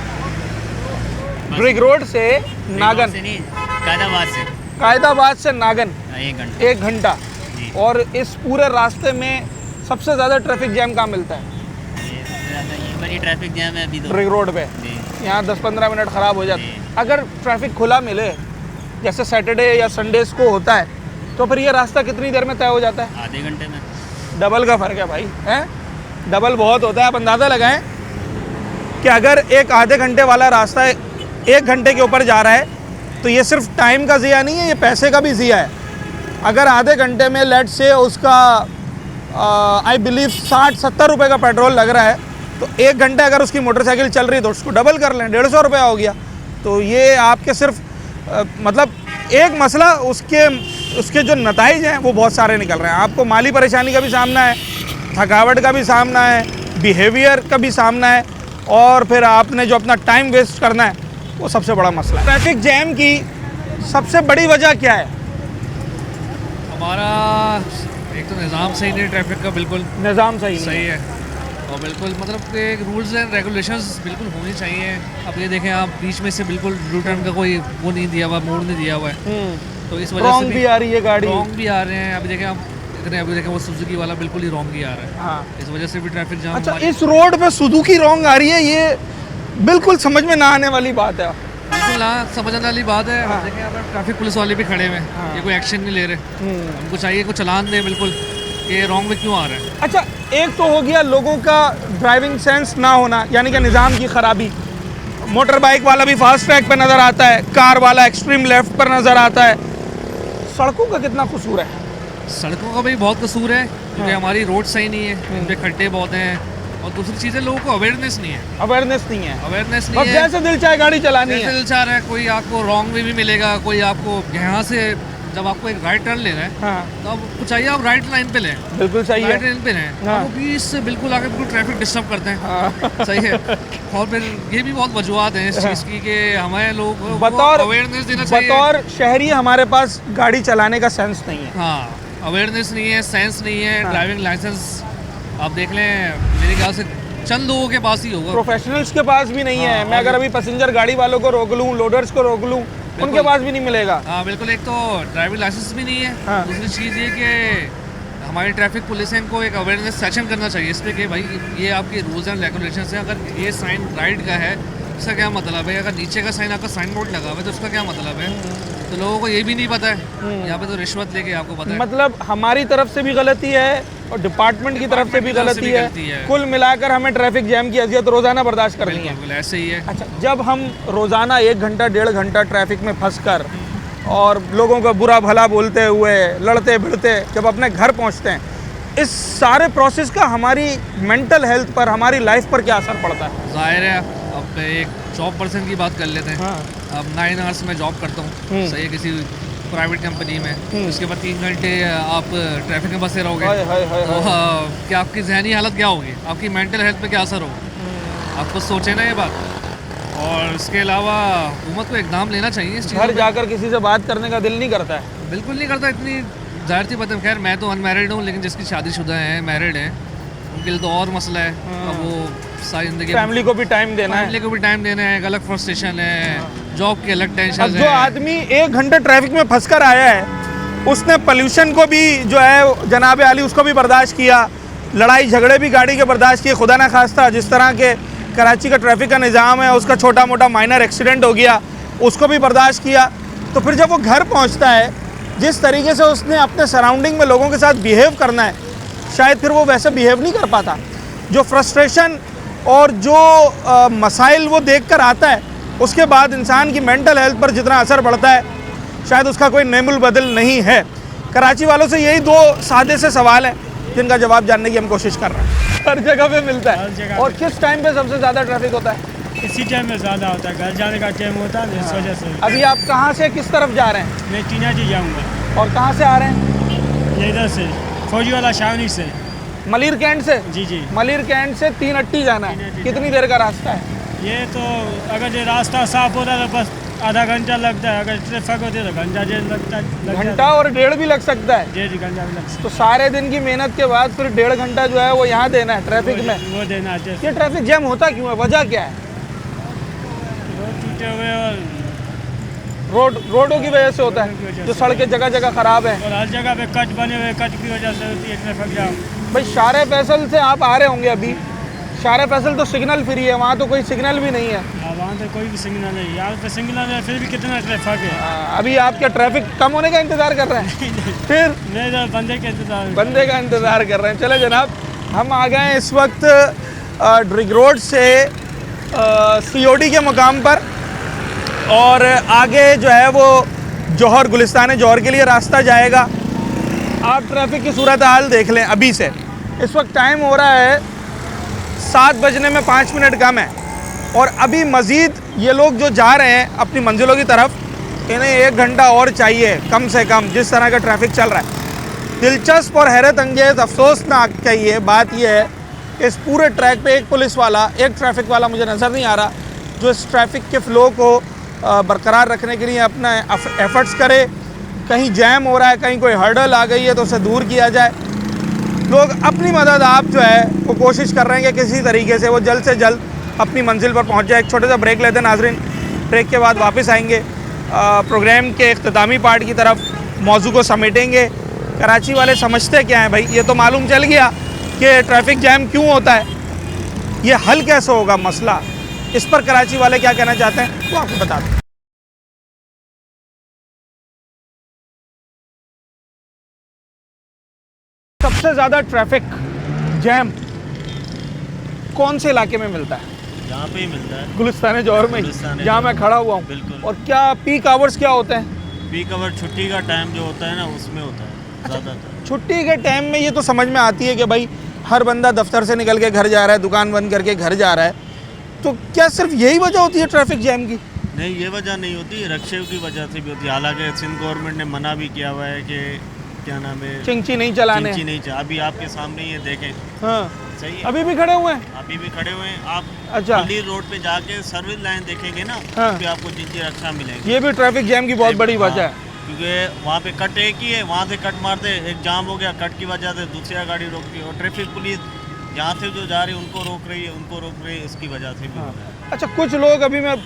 ब्रिग रोड से नागन से नहीं, कायदाबाद से, कायदाबाद से नागन 1 घंटा। 1 घंटा। जी। और इस पूरे रास्ते में सबसे ज़्यादा ट्रैफिक जैम कहाँ मिलता है? ये सबसे ज़्यादा ये बड़ी ट्रैफिक जैम है अभी तो। ब्रिग रोड पे जी। यहाँ 10-15 मिनट ख़राब हो जाते जी। हैं। अगर ट्रैफिक खुला मिले, जैसे सैटरडे या संडेज़ को होता है, तो फिर ये रास्ता कितनी देर में तय हो जाता है? आधे घंटे में। डबल का फ़र्क है भाई, हैं? डबल बहुत होता है। आप अंदाज़ा लगाएं कि अगर एक आधे घंटे वाला रास्ता 1 घंटे के ऊपर जा रहा है, तो ये सिर्फ टाइम का ज़िया नहीं है, ये पैसे का भी ज़िया है। अगर आधे घंटे में लेट से उसका आई बिलीव 60-70 रुपये का पेट्रोल लग रहा है, तो 1 घंटे अगर उसकी मोटरसाइकिल चल रही है तो उसको डबल कर लें, 150 रुपया हो गया। तो ये आपके सिर्फ मतलब एक मसला, उसके जो नताइज हैं वो बहुत सारे निकल रहे हैं। आपको माली परेशानी का भी सामना है, थकावट का भी सामना है, बिहेवियर का भी सामना है, और फिर आपने जो अपना टाइम वेस्ट करना है वो सबसे बड़ा मसला है। ट्रैफिक जैम की सबसे बड़ी वजह क्या है? हमारा एक तो निज़ाम सही नहीं, ट्रैफिक का बिल्कुल निज़ाम सही नहीं सही है, और बिल्कुल मतलब कि रूल्स एंड रेगुलेशंस बिल्कुल होनी चाहिए। अब ये देखें आप, बीच में से बिल्कुल यू टर्न का कोई वो नहीं दिया हुआ, मोड़ नहीं दिया हुआ है, तो इस वजह से रॉन्ग भी आ रही है गाड़ी, रॉन्ग भी आ रहे हैं। अभी देखें आप इतने, अभी देखें वो सुजुकी वाला बिल्कुल ही रॉन्ग ही आ रहा है। हाँ। इस वजह से भी ट्रैफिक जाम। अच्छा, इस रोड पे सुजुकी रॉन्ग आ रही है, ये बिल्कुल समझ में ना आने वाली बात है। बिल्कुल ना समझने वाली बात है। हाँ। देखें आप, ट्रैफिक पुलिस वाले भी खड़े हुए हैं। हाँ। ये कोई एक्शन नहीं ले रहे। हमको चाहिए को चलान दें बिल्कुल, ये रॉन्ग में क्यों आ रहा है। अच्छा, एक तो हो गया लोगों का ड्राइविंग सेंस ना होना, यानी कि निज़ाम की ख़राबी। मोटर बाइक वाला भी फास्ट ट्रैक पर नज़र आता है, कार वाला एक्सट्रीम लेफ्ट पर नज़र आता है। सड़कों का कितना कसूर है? सड़कों का भी बहुत कसूर है, क्योंकि हमारी रोड सही नहीं है, इन पे खड्डे बहुत हैं, और दूसरी चीज़ें लोगों को अवेयरनेस नहीं है। अवेयरनेस नहीं है, अवेयरनेस बस नहीं है। जैसे दिल चाहे गाड़ी चलानी जैसे है। दिल चाह रहा है, कोई आपको रॉन्ग में भी मिलेगा, कोई आपको यहाँ से जब आपको एक राइट टर्न लेना है, हाँ, तो आपको चाहिए आप राइट लाइन पे लें, बिल्कुल सही राइट है। लाइन पे लें। हाँ। वो बीच से बिल्कुल आगे बिल्कुल ट्रैफिक डिस्टर्ब करते हैं। हाँ। सही है। और फिर ये भी बहुत वजूहत हैं इस चीज़ की कि हमें लोग बतौर अवेयरनेस देना चाहिए। बतौर शहरी हमारे पास गाड़ी चलाने का सेंस नहीं है। हाँ, अवेयरनेस नहीं है, सेंस नहीं है। ड्राइविंग लाइसेंस आप देख लें, मेरे ख्याल से चंद लोगों के पास ही होगा, प्रोफेशनल्स के पास भी नहीं है। हाँ, मैं अगर अभी पैसेंजर गाड़ी वालों को रोक लूँ, लोडर्स को रोक लूँ, उनके पास भी नहीं मिलेगा। हाँ बिल्कुल। एक तो ड्राइविंग लाइसेंस भी नहीं है। हाँ। दूसरी चीज़ ये कि हमारी ट्रैफिक पुलिस है, इनको एक अवेयरनेस सेशन करना चाहिए इस पर कि भाई ये आपके रूल्स एंड रेगुलेशन है। अगर ये साइन राइट का है, इसका क्या मतलब है? अगर नीचे का साइन आपका साइन बोर्ड लगा हुआ है, तो उसका क्या मतलब है? तो लोगों को ये भी नहीं पता है। यहाँ पे तो रिश्वत लेके आपको पता है। मतलब हमारी तरफ से भी गलती है और डिपार्टमेंट की तरफ से भी गलती है। कुल मिलाकर हमें ट्रैफिक जैम की अजियत रोजाना बर्दाश्त करनी है। बिल्कुल ऐसे ही है। अच्छा, जब हम रोजाना 1 घंटा 1.5 घंटा ट्रैफिक में फंसकर और लोगों का बुरा भला बोलते हुए, लड़ते भिड़ते जब अपने घर पहुंचते हैं, इस सारे प्रोसेस का हमारी मेंटल हेल्थ पर, हमारी लाइफ पर क्या असर पड़ता है? जाहिर है। अब एक जॉब पर्सन की बात कर लेते हैं। अब 9 आवर्स में जॉब करता हूँ, सही है, किसी प्राइवेट कंपनी में। उसके बाद 3 घंटे आप ट्रैफिक में बसे रहोगे, तो क्या आपकी जहनी हालत क्या होगी? आपकी मेंटल हेल्थ पे क्या असर होगा? आप खुद सोचें ना ये बात। और इसके अलावा हुकूमत को इकदाम लेना चाहिए इस चीज़ घर जाकर किसी से बात करने का दिल नहीं करता है। बिल्कुल नहीं करता। इतनी जाहिर सी बात है। खैर मैं तो अनमैरिड हूँ, लेकिन जिसकी शादीशुदा है, मैरिड है, उनके लिए तो और मसला है। अब वो सारी ज़िंदगी फैमिली को भी टाइम देना है, फैमिली को भी टाइम देना है, एक अलग फ्रस्ट्रेशन है, जॉब की अलग टेंशन अब है। जो आदमी 1 घंटे ट्रैफिक में फंसकर आया है, उसने पोल्यूशन को भी जो है जनाब आली उसको भी बर्दाश्त किया, लड़ाई झगड़े भी गाड़ी के बर्दाश्त किए। खुदा ना खास्ता जिस तरह के कराची का ट्रैफिक का निज़ाम है, उसका छोटा मोटा माइनर एक्सीडेंट हो गया, उसको भी बर्दाश्त किया। तो फिर जब वो घर पहुंचता है, जिस तरीके से उसने अपने सराउंडिंग में लोगों के साथ बिहेव करना है, शायद फिर वो वैसे बिहेव नहीं कर पाता। जो फ्रस्ट्रेशन और जो मसाइल वो देखकर आता है, उसके बाद इंसान की मेंटल हेल्थ पर जितना असर पड़ता है, शायद उसका कोई नेमुल बदल नहीं है। कराची वालों से यही 2 सादे से सवाल हैं जिनका जवाब जानने की हम कोशिश कर रहे हैं। हर जगह पे मिलता है। और किस टाइम पे सबसे ज़्यादा ट्रैफिक होता है? इसी टाइम में ज़्यादा होता है, घर जाने का टाइम होता है, इस वजह से। अभी आप कहाँ से किस तरफ जा रहे हैं? मैं टीना जी जाऊँगा। और कहाँ से आ रहे हैं? ये इधर से फौजी वाला शावनी से। मलिर कैंट से? जी जी। मलिर कैंट से 3 अट्टी जाना है। कितनी देर का रास्ता है? ये तो अगर ये रास्ता साफ होता है तो बस आधा घंटा लगता है, अगर ट्रैफिक होती है तो घंटा डेढ़ लगता है। घंटा और 1.5 भी लग सकता है। जी घंटा भी लग सकता तो सारे दिन की मेहनत के बाद फिर 1.5 घंटा जो है वो यहाँ देना है ट्रैफिक में। वो देना है। ये ट्रैफिक जैम होता क्यों है? वजह क्या है? रोड टूटे हुए और रोडों की वजह से होता है, जो सड़कें जगह जगह ख़राब हैं। और हर जगह पे कट बने हुए, कट की वजह से होती है ट्रैफिक जाम। भाई शारे फैसल से आप आ रहे होंगे अभी, शारे फैसल तो सिग्नल फ्री है, वहाँ तो कोई सिग्नल भी नहीं है। वहाँ तो कोई भी सिग्नल नहीं, यहाँ पे सिग्नल है, फिर भी कितना ट्रैफिक है। अभी आप क्या ट्रैफिक कम होने का इंतज़ार कर रहे हैं? फिर नहीं तो बंदे के इंतजार, बंदे का इंतज़ार कर रहे हैं। चले जनाब, हम आ गए इस वक्त ड्रिग रोड से COD के मुकाम पर, और आगे जो है वो जौहर, गुलिस्तान जौहर के लिए रास्ता जाएगा। आप ट्रैफिक की सूरत हाल देख लें अभी से। इस वक्त टाइम हो रहा है 7 बजने में 5 मिनट कम है, और अभी मज़ीद ये लोग जो जा रहे हैं अपनी मंजिलों की तरफ, इन्हें 1 घंटा और चाहिए कम से कम, जिस तरह का ट्रैफिक चल रहा है। दिलचस्प और हैरत अंगेज़ अफसोसनाक कहिए बात यह है, इस पूरे ट्रैक पे एक पुलिस वाला, एक ट्रैफिक वाला मुझे नज़र नहीं आ रहा। जो इस ट्रैफिक के फ़्लो को बरकरार रखने के लिए अपना एफ़र्ट्स करे। कहीं जैम हो रहा है, कहीं कोई हर्डल आ गई है तो उसे दूर किया जाए। लोग अपनी मदद आप जो है वो कोशिश कर रहे हैं कि किसी तरीके से वो जल्द से जल्द अपनी मंजिल पर पहुंच जाए। एक छोटा सा ब्रेक लेते हैं नाजरीन, ब्रेक के बाद वापस आएंगे, प्रोग्राम के इख्तितामी पार्ट की तरफ मौजू को समेटेंगे। कराची वाले समझते क्या हैं भाई, ये तो मालूम चल गया कि ट्रैफिक जैम क्यों होता है, ये हल कैसे होगा मसला, इस पर कराची वाले क्या कहना चाहते हैं वो आपको बता दें। सबसे ज़्यादा ट्रैफिक जैम कौन से इलाके में मिलता है? यहाँ पे ही मिलता है, गुलिस्तान जौहर में, जहाँ मैं खड़ा हुआ हूँ। बिल्कुल। और क्या पीक आवर्स क्या होते हैं? पीक आवर छुट्टी का टाइम जो होता है ना, उसमें होता है ज़्यादातर। छुट्टी के टाइम में ये तो समझ में आती है कि भाई हर बंदा दफ्तर से निकल के घर जा रहा है, दुकान बंद करके घर जा रहा है, तो क्या सिर्फ यही वजह होती है ट्रैफिक जैम की? नहीं, ये वजह नहीं होती, रक्षे की वजह से भी होती है। हालांकि सिंध गवर्नमेंट ने मना भी किया हुआ है कि क्या नाम है, चिंची नहीं चलाने, चिंची नहीं अभी आपके सामने ये देखें। हाँ सही है, अभी भी खड़े हुए हैं, अभी भी खड़े हुए हैं। आप अच्छा दिल्ली रोड पे जाके सर्विस लाइन देखेंगे ना, हाँ। तो आपको चिंची रक्षा मिलेगी। ये भी ट्रैफिक जैम की बहुत बड़ी वजह है, क्योंकि वहाँ पे कट एक ही है, वहाँ से कट मारते एक जाम हो गया, कट की वजह से दूसरी गाड़ी रोकती है, और ट्रैफिक पुलिस यहाँ से जो जा रही है उनको रोक रही है, उनको रोक रही है, इसकी वजह से भी हो रहा है। अच्छा, कुछ लोग, अभी मैं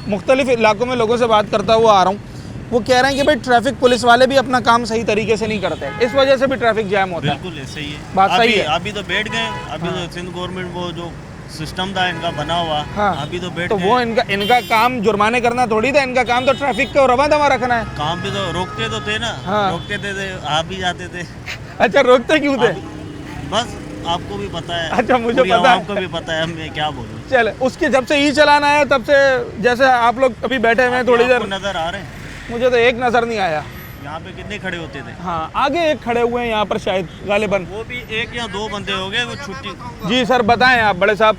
मुख्तलिफ इलाकों में लोगों से बात करता हुआ आ रहा हूँ, वो कह रहे हैं कि भाई ट्रैफिक पुलिस वाले भी अपना काम सही तरीके से नहीं करते, इस वजह से भी ट्रैफिक जैम होता है। बिल्कुल ऐसे ही है, बात सही है। अभी तो बैठ गए, अभी तो सिंध गवर्नमेंट वो जो सिस्टम था इनका बना हुआ, हाँ। अभी तो बैठ तो गए। वो इनका काम जुर्माने करना थोड़ी था, इनका काम तो ट्रैफिक को रवा दवा रखना है। काम भी तो रोकते तो थे ना, हाँ। रोकते थे, आप भी जाते थे। अच्छा, रोकते क्यों थे? बस आपको भी पता है। अच्छा, मुझे पूरी पता है। आपको भी पता है, मैं क्या बोलूँ। चल, उसके जब से ई चलाना है तब से, जैसे आप लोग अभी बैठे हुए हैं थोड़ी देर, नजर आ रहे हैं, मुझे तो एक नज़र नहीं आया। यहाँ पे कितने खड़े होते थे? हाँ, आगे एक खड़े हुए हैं यहाँ पर शायद गालिबन, वो भी एक या दो बंदे हो गए, वो छुट्टी। जी सर, बताएं आप बड़े साहब।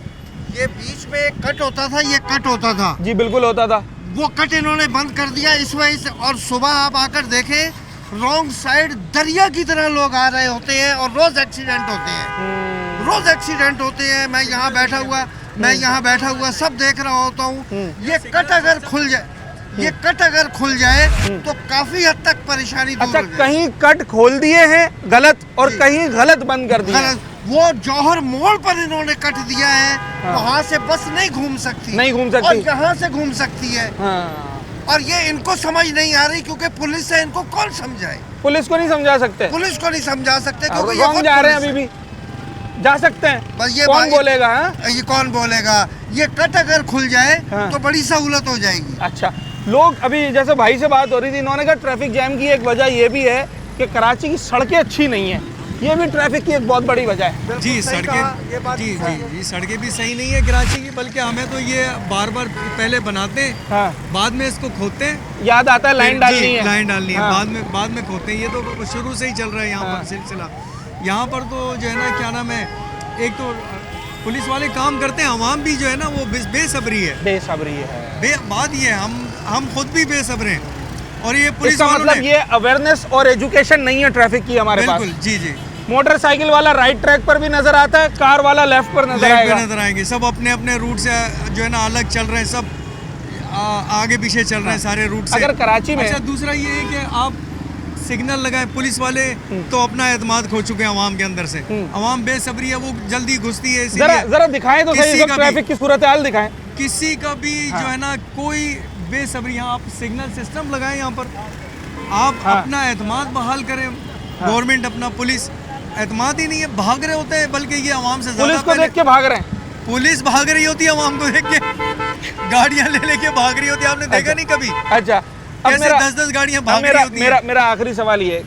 ये बीच में एक कट होता था, ये कट होता था, जी बिल्कुल होता था, वो कट इन्होंने बंद कर दिया इस वजह से। और सुबह आप आकर देखें, रॉन्ग साइड दरिया की तरह लोग आ रहे होते हैं और रोज एक्सीडेंट होते हैं, रोज एक्सीडेंट होते हैं। मैं यहाँ बैठा हुआ सब देख रहा होता हूँ। ये कट अगर खुल जाए, तो काफी हद तक परेशानी दूर अच्छा, हो जाए। कहीं कट खोल दिए हैं गलत और कहीं गलत बंद कर दिए हैं। वो जौहर मोड़ पर इन्होंने कट दिया है, वहाँ से बस नहीं घूम सकती, और यहाँ से घूम सकती है। और ये इनको समझ नहीं आ रही, क्योंकि पुलिस है, इनको कौन समझाए? पुलिस को नहीं समझा सकते, पुलिस को नहीं समझा सकते, क्योंकि ये रॉन्ग खुद जा रहे हैं, पुलिस अभी भी जा सकते हैं, बस ये कौन बोलेगा? हाँ? ये कौन बोलेगा? ये कट अगर खुल जाए तो बड़ी सहूलत हो जाएगी। अच्छा, लोग, अभी जैसे भाई से बात हो रही थी, इन्होंने कहा ट्रैफिक जैम की एक वजह ये भी है कि कराची की सड़कें अच्छी नहीं है, ये भी ट्रैफिक की एक बहुत बड़ी वजह है। जी, सड़कें जी सड़कें भी सही नहीं है कराची की, बल्कि हमें तो ये बार बार पहले बनाते हैं, हाँ। बाद में इसको खोदते हैं, याद आता है लाइन डालनी है, लाइन डालनी है, हाँ। बाद में खोदते हैं। ये तो शुरू से ही चल रहा है यहाँ पर सिलसिला। यहाँ पर तो जो है ना, क्या नाम है, एक तो पुलिस वाले काम करते हैं, अवाम भी जो है ना वो बेसब्री है। बात ये है, हम खुद भी बेसब्र हैं, और ये पुलिस इसका वालों मतलब ये अवेयरनेस और एजुकेशन नहीं है ट्रैफिक की हमारे पास। बिल्कुल, जी। मोटरसाइकिल वाला राइट ट्रैक पर भी नजर आता है, कार वाला लेफ्ट पर नजर आएंगे। सब अपने अपने रूट से जो है ना अलग चल रहे हैं, सब आगे पीछे चल रहे हैं सारे रूट से। अगर कराची में, अच्छा, दूसरा ये है कि आप सिग्नल लगाए, पुलिस वाले तो अपना एतमाद खो चुके हैं अवाम के अंदर से। अवाम बेसब्री है, वो जल्दी घुसती है। जरा दिखाएं तो सही, ट्रैफिक की सूरत हाल दिखाएं। किसी का भी जो है ना कोई बेसब्री, यहाँ आप सिग्नल सिस्टम लगाएं, यहाँ पर आप अपना एतमाद बहाल करें। गवर्नमेंट अपना, पुलिस एतमाद ही नहीं है, भाग रहे होते हैं, बल्कि ये अवाम से पुलिस को देख के भाग रहे हैं। पुलिस भाग रही होती है अवाम को देख के, गाड़ियां ले लेके भाग रही होती है, आपने देखा नहीं कभी? अच्छा, कैसे 10-10 गाड़ियां भाग रही होती हैं। मेरा आखिरी सवाल ये,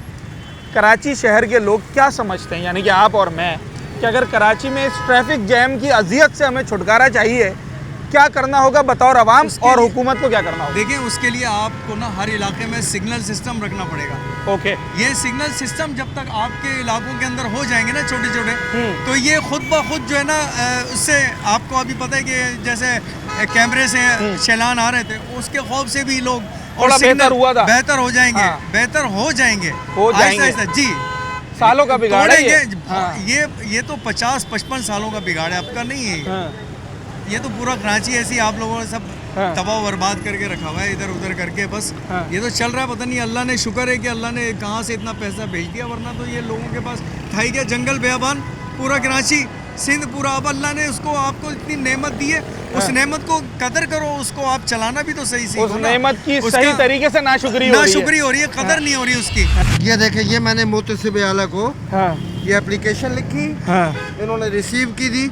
कराची शहर के लोग क्या समझते हैं, यानी कि आप और मैं, कि अगर कराची में इस ट्रैफिक जैम की अजियत से हमें छुटकारा चाहिए, क्या करना होगा बतौर अवाम, और हुकूमत को क्या करना होगा? देखिए, उसके लिए आपको ना हर इलाके में सिग्नल सिस्टम रखना पड़ेगा। ओके, ये सिग्नल सिस्टम जब तक आपके इलाकों के अंदर हो जाएंगे ना छोटे छोटे, तो ये खुद ब खुद जो है ना, उससे आपको अभी पता है कि जैसे कैमरे से चालान आ रहे थे, उसके खौफ से भी लोग थोड़ा बेहतर हुआ था, बेहतर हो जाएंगे, बेहतर हो जाएंगे आहिस्ता। जी, सालों का बिगाड़ है ये तो 50-55 सालों का बिगाड़ है, आपका नहीं है। ये तो पूरा कराची ऐसी आप लोगों ने सब तबाह बर्बाद करके रखा हुआ है इधर उधर करके बस। ये तो चल रहा है, पता नहीं अल्लाह ने शुक्र है कि अल्लाह ने कहाँ से इतना पैसा भेज दिया, वरना तो ये लोगों के पास था ही क्या, जंगल बेयाबान पूरा कराची सिंध पूरा। अब अल्लाह ने उसको आपको इतनी नेमत दी है, उस नेमत को कदर करो, उसको आप चलाना भी तो सही सीखो। उस नेमत की सही तरीके से नाशुक्री हो रही है, कदर नहीं हो रही उसकी। ये देखे, ये मैंने मुतसिब आला को ये एप्लीकेशन लिखी, इन्होंने रिसीव की दी,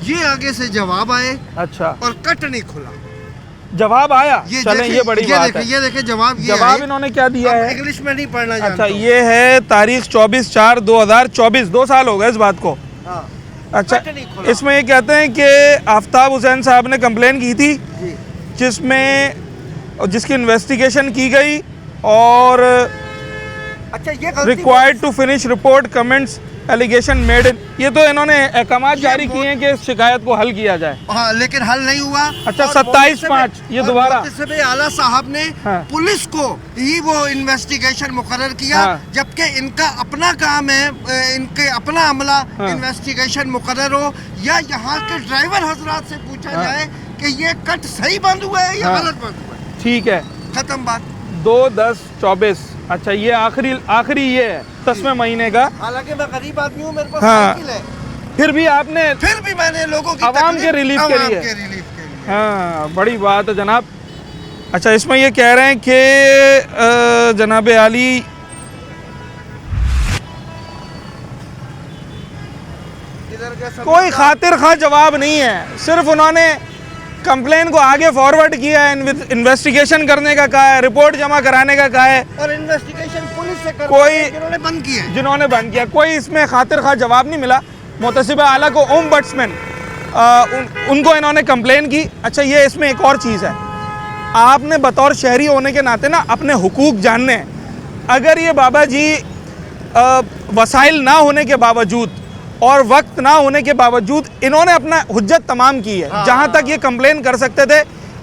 ये आगे से जवाब आए, अच्छा, और कट नहीं खुला, जवाब आया। चलें, ये बड़ी बात है। ये देखे जवाब, जवाब इन्होंने क्या दिया है, इंग्लिश में नहीं पढ़ना अच्छा, जानता हूं। ये है तारीख 24/4/2024, 2 साल हो गए इस बात को। अच्छा, इसमें ये कहते हैं कि आफ्ताब हुसैन साहब ने कंप्लेन की थी, जिसकी इन्वेस्टिगेशन की गई और अच्छा, ये required to finish report comments allegation made in, ये तो इन्होंने अहकामात जारी किए हैं कि इस शिकायत को हल किया जाए। हाँ, लेकिन हल नहीं हुआ। अच्छा, 27/5 ये दोबारा आला साहब ने पुलिस को ही वो इन्वेस्टिगेशन मुकर्रर किया, जबकि इनका अपना काम है, इनके अपना अमला इन्वेस्टिगेशन मुकर्रर हो, या यहाँ के ड्राइवर हजरात से पूछा जाए कि ये कट सही बंद हुआ है या गलत बंद हुआ है। ठीक है, खत्म बात। 2/10/24। अच्छा, ये आखिरी ये है 10वें महीने का। हालांकि मैं गरीब आदमी हूँ, मेरे पास साइकिल है, फिर भी मैंने लोगों की आवाम के रिलीफ के लिए हाँ, बड़ी बात है जनाब। अच्छा, इसमें ये कह रहे हैं कि जनाब आली कोई खातिर खा जवाब नहीं है, सिर्फ उन्होंने कंप्लेन को आगे फॉरवर्ड किया है, इन्वेस्टिगेशन करने का कहा है, रिपोर्ट जमा कराने का कहा है, और इन्वेस्टिगेशन पुलिस से जिन्होंने बंद किया, कोई इसमें खातिर खा जवाब नहीं मिला। मुतसिब आला को ओम्बड्समैन उनको इन्होंने कंप्लेन की। अच्छा, ये इसमें एक और चीज़ है, आपने बतौर शहरी होने के नाते ना अपने हुकूक जानने हैं। अगर ये बाबा जी वसाइल ना होने के बावजूद और वक्त ना होने के बावजूद इन्होंने अपना हुज्जत तमाम की है, जहाँ तक ये कंप्लेन कर सकते थे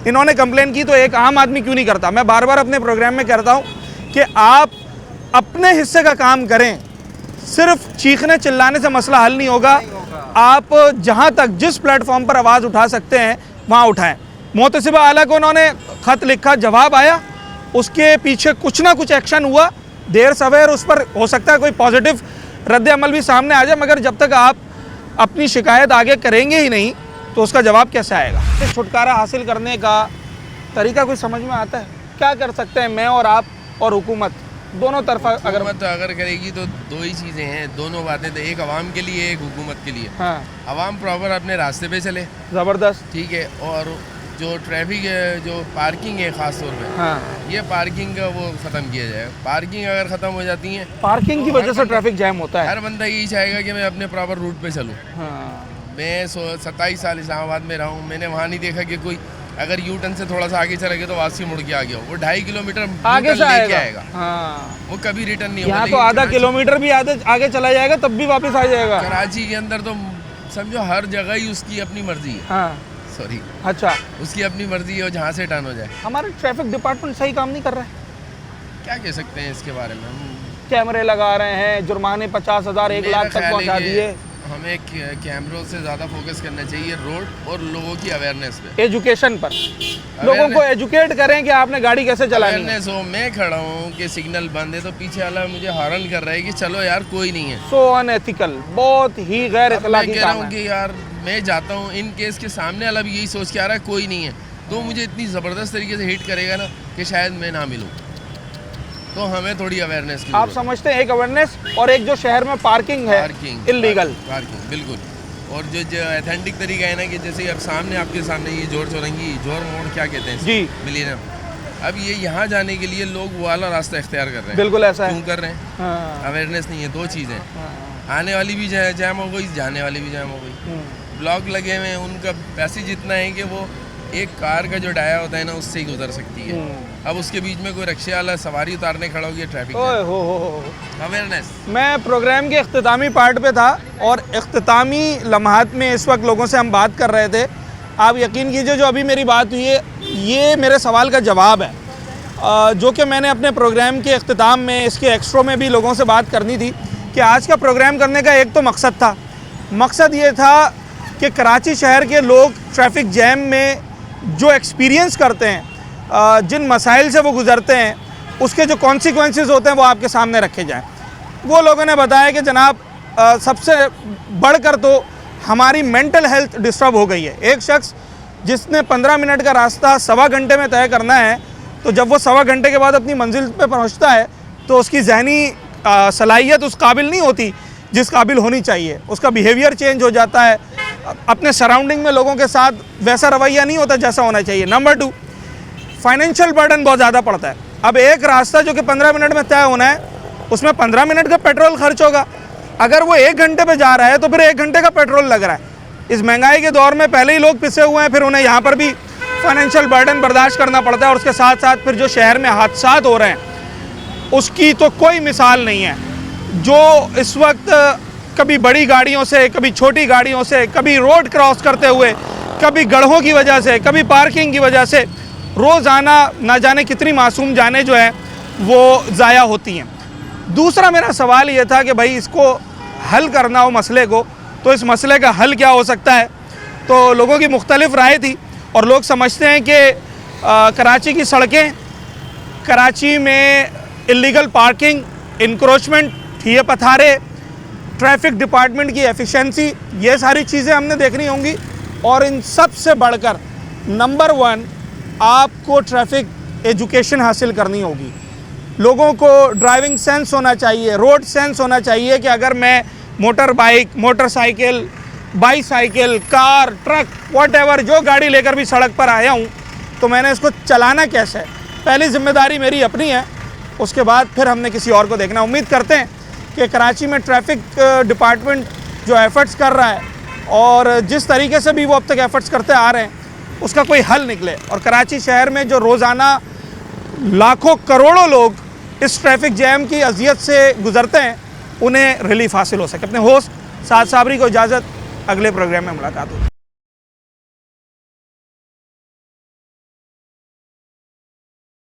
इन्होंने कंप्लेन की, तो एक आम आदमी क्यों नहीं करता। मैं बार बार अपने प्रोग्राम में कहता हूँ कि आप अपने हिस्से का काम करें, सिर्फ चीखने चिल्लाने से मसला हल नहीं होगा। आप जहाँ तक जिस प्लेटफॉर्म पर आवाज़ उठा सकते हैं वहाँ उठाएँ। मुतसिब आला को उन्होंने ख़त लिखा, जवाब आया, उसके पीछे कुछ ना कुछ एक्शन हुआ, देर सवेर उस पर हो सकता है कोई पॉजिटिव रद्द अमल भी सामने आ जाए, मगर जब तक आप अपनी शिकायत आगे करेंगे ही नहीं तो उसका जवाब कैसे आएगा। छुटकारा हासिल करने का तरीका कोई समझ में आता है? क्या कर सकते हैं मैं और आप और हुकूमत दोनों तरफा? अगर करेगी तो दो ही चीज़ें हैं, दोनों बातें, तो एक आवाम के लिए, एक हुकूमत के लिए। हाँ, आवाम प्रॉपर अपने रास्ते पे चले, ज़बरदस्त, ठीक है, और जो ट्रैफिक है, जो पार्किंग है ख़ास तौर पे, हाँ, ये पार्किंग का वो ख़त्म किया जाए। पार्किंग अगर ख़त्म हो जाती है, पार्किंग की वजह से ट्रैफिक जैम होता है, हर बंदा यही चाहेगा कि मैं अपने प्रॉपर रूट पे चलूँ। हाँ, मैं 27 साल इस्लामाबाद में रहा हूँ, मैंने वहाँ नहीं देखा कि कोई अगर यू टर्न से थोड़ा सा आगे चला गया तो वापसी मुड़ के आ गया, वो 2.5 किलोमीटर आगे से आएगा। हाँ, वो कभी रिटर्न नहीं होगा। यहाँ तो आधा किलोमीटर भी आगे चला जाएगा तब भी वापस आ जाएगा। कराची के अंदर तो समझो हर जगह ही उसकी अपनी मर्जी है। हाँ, सॉरी, अच्छा, उसकी अपनी मर्जी है, जहाँ से टर्न हो जाए। हमारे ट्रैफिक डिपार्टमेंट सही काम नहीं कर रहा है, क्या कह सकते हैं इसके बारे में? कैमरे लगा रहे हैं, जुर्माने 50,000 1 लाख तक पहुँचा दिए। हमें कैमरों से ज़्यादा फोकस करना चाहिए रोड और लोगों की अवेयरनेस पे, एजुकेशन पर, लोगों को एजुकेट करें कि आपने गाड़ी कैसे चलानी है। हो, मैं खड़ा हूँ कि सिग्नल बंद है तो पीछे वाला मुझे हॉर्न कर रहा है कि चलो यार कोई नहीं है। सो अनएथिकल, बहुत ही गैर अखलाकी काम है। मैं कह रहा हूँ कि यार मैं जाता हूँ, इन केस के सामने वाला भी यही सोच के आ रहा है कोई नहीं है, तो मुझे इतनी ज़बरदस्त तरीके से हिट करेगा ना कि शायद मैं ना मिलूँ। तो हमें थोड़ी अवेयरनेस की, आप समझते हैं, एक अवेयरनेस और एक जो शहर में पार्किंग है, इल्लीगल पार्किंग, बिल्कुल। और जो ऑथेंटिक तरीका है ना कि जैसे अब सामने आपके सामने ये जोर चौरंगी, जोर मोड़ क्या कहते हैं जी, मिलियन, अब ये यहाँ जाने के लिए लोग वो वाला रास्ता इख्तियार कर रहे हैं। बिल्कुल ऐसा क्यों कर रहे हैं? अवेयरनेस नहीं है। दो चीज़ें, आने वाली भी जैम हो गई, जाने वाली भी जैम हो गई। ब्लॉक लगे हुए हैं, उनका पैसेज इतना है कि वो एक कार का जो डाया होता है ना उससे ही गुजर सकती है। अब उसके बीच में कोई रिक्शे वाला सवारी उतारने खड़ा हो गया, ट्रैफिक अवेयरनेस। मैं प्रोग्राम के इख्तितामी पार्ट पे था और इख्तितामी लम्हात में इस वक्त लोगों से हम बात कर रहे थे। आप यकीन कीजिए जो अभी मेरी बात हुई है ये मेरे सवाल का जवाब है, जो कि मैंने अपने प्रोग्राम के इख्तिताम में, इसके एक्स्ट्रो में भी लोगों से बात करनी थी कि आज का प्रोग्राम करने का एक तो मकसद था। मकसद ये था कि कराची शहर के लोग ट्रैफिक जैम में जो एक्सपीरियंस करते हैं, जिन मसाइल से वो गुज़रते हैं, उसके जो कॉन्सिक्वेंसेस होते हैं वो आपके सामने रखे जाएं। वो लोगों ने बताया कि जनाब सबसे बढ़कर तो हमारी मेंटल हेल्थ डिस्टर्ब हो गई है। एक शख्स जिसने 15 मिनट का रास्ता 1.25 घंटे में तय करना है, तो जब वो 1.25 घंटे के बाद अपनी मंजिल पे पहुंचता है तो उसकी जहनी सलाहियत उस काबिल नहीं होती जिस काबिल होनी चाहिए। उसका बिहेवियर चेंज हो जाता है, अपने सराउंडिंग में लोगों के साथ वैसा रवैया नहीं होता जैसा होना चाहिए। नंबर 2, फाइनेंशियल बर्डन बहुत ज़्यादा पड़ता है। अब एक रास्ता जो कि 15 मिनट में तय होना है, उसमें 15 मिनट का पेट्रोल खर्च होगा। अगर वो 1 घंटे पे जा रहा है तो फिर 1 घंटे का पेट्रोल लग रहा है। इस महंगाई के दौर में पहले ही लोग पिसे हुए हैं, फिर उन्हें यहाँ पर भी फाइनेंशियल बर्डन बर्दाश्त करना पड़ता है। और उसके साथ साथ फिर जो शहर में हादसात हो रहे हैं उसकी तो कोई मिसाल नहीं है। जो इस वक्त कभी बड़ी गाड़ियों से, कभी छोटी गाड़ियों से, कभी रोड क्रॉस करते हुए, कभी गड्ढों की वजह से, कभी पार्किंग की वजह से रोज़ाना ना जाने कितनी मासूम जानें जो है वो ज़ाया होती हैं। दूसरा मेरा सवाल ये था कि भाई इसको हल करना हो मसले को, तो इस मसले का हल क्या हो सकता है। तो लोगों की मुख्तलिफ राय थी और लोग समझते हैं कि कराची की सड़कें, कराची में इलीगल पार्किंग, इंक्रोचमेंट, ठिये पथारे, ट्रैफिक डिपार्टमेंट की एफिशिएंसी, ये सारी चीज़ें हमने देखनी होंगी। और इन सब से बढ़कर नंबर 1 आपको ट्रैफिक एजुकेशन हासिल करनी होगी। लोगों को ड्राइविंग सेंस होना चाहिए, रोड सेंस होना चाहिए कि अगर मैं motor bike, motorcycle, bicycle, car, truck, whatever जो गाड़ी लेकर भी सड़क पर आया हूँ तो मैंने इसको चलाना कैसे है। पहली जिम्मेदारी मेरी अपनी है, उसके बाद फिर हमने किसी और को देखना। उम्मीद करते हैं कि कराची में ट्रैफिक डिपार्टमेंट जो एफ़र्ट्स कर रहा है और जिस तरीके से भी वो अब तक एफ़र्ट्स करते आ रहे हैं उसका कोई हल निकले और कराची शहर में जो रोज़ाना लाखों करोड़ों लोग इस ट्रैफिक जैम की अजियत से गुज़रते हैं उन्हें रिलीफ हासिल हो सके। अपने होस्ट साद साबरी को इजाज़त, अगले प्रोग्राम में मुलाकात होगी।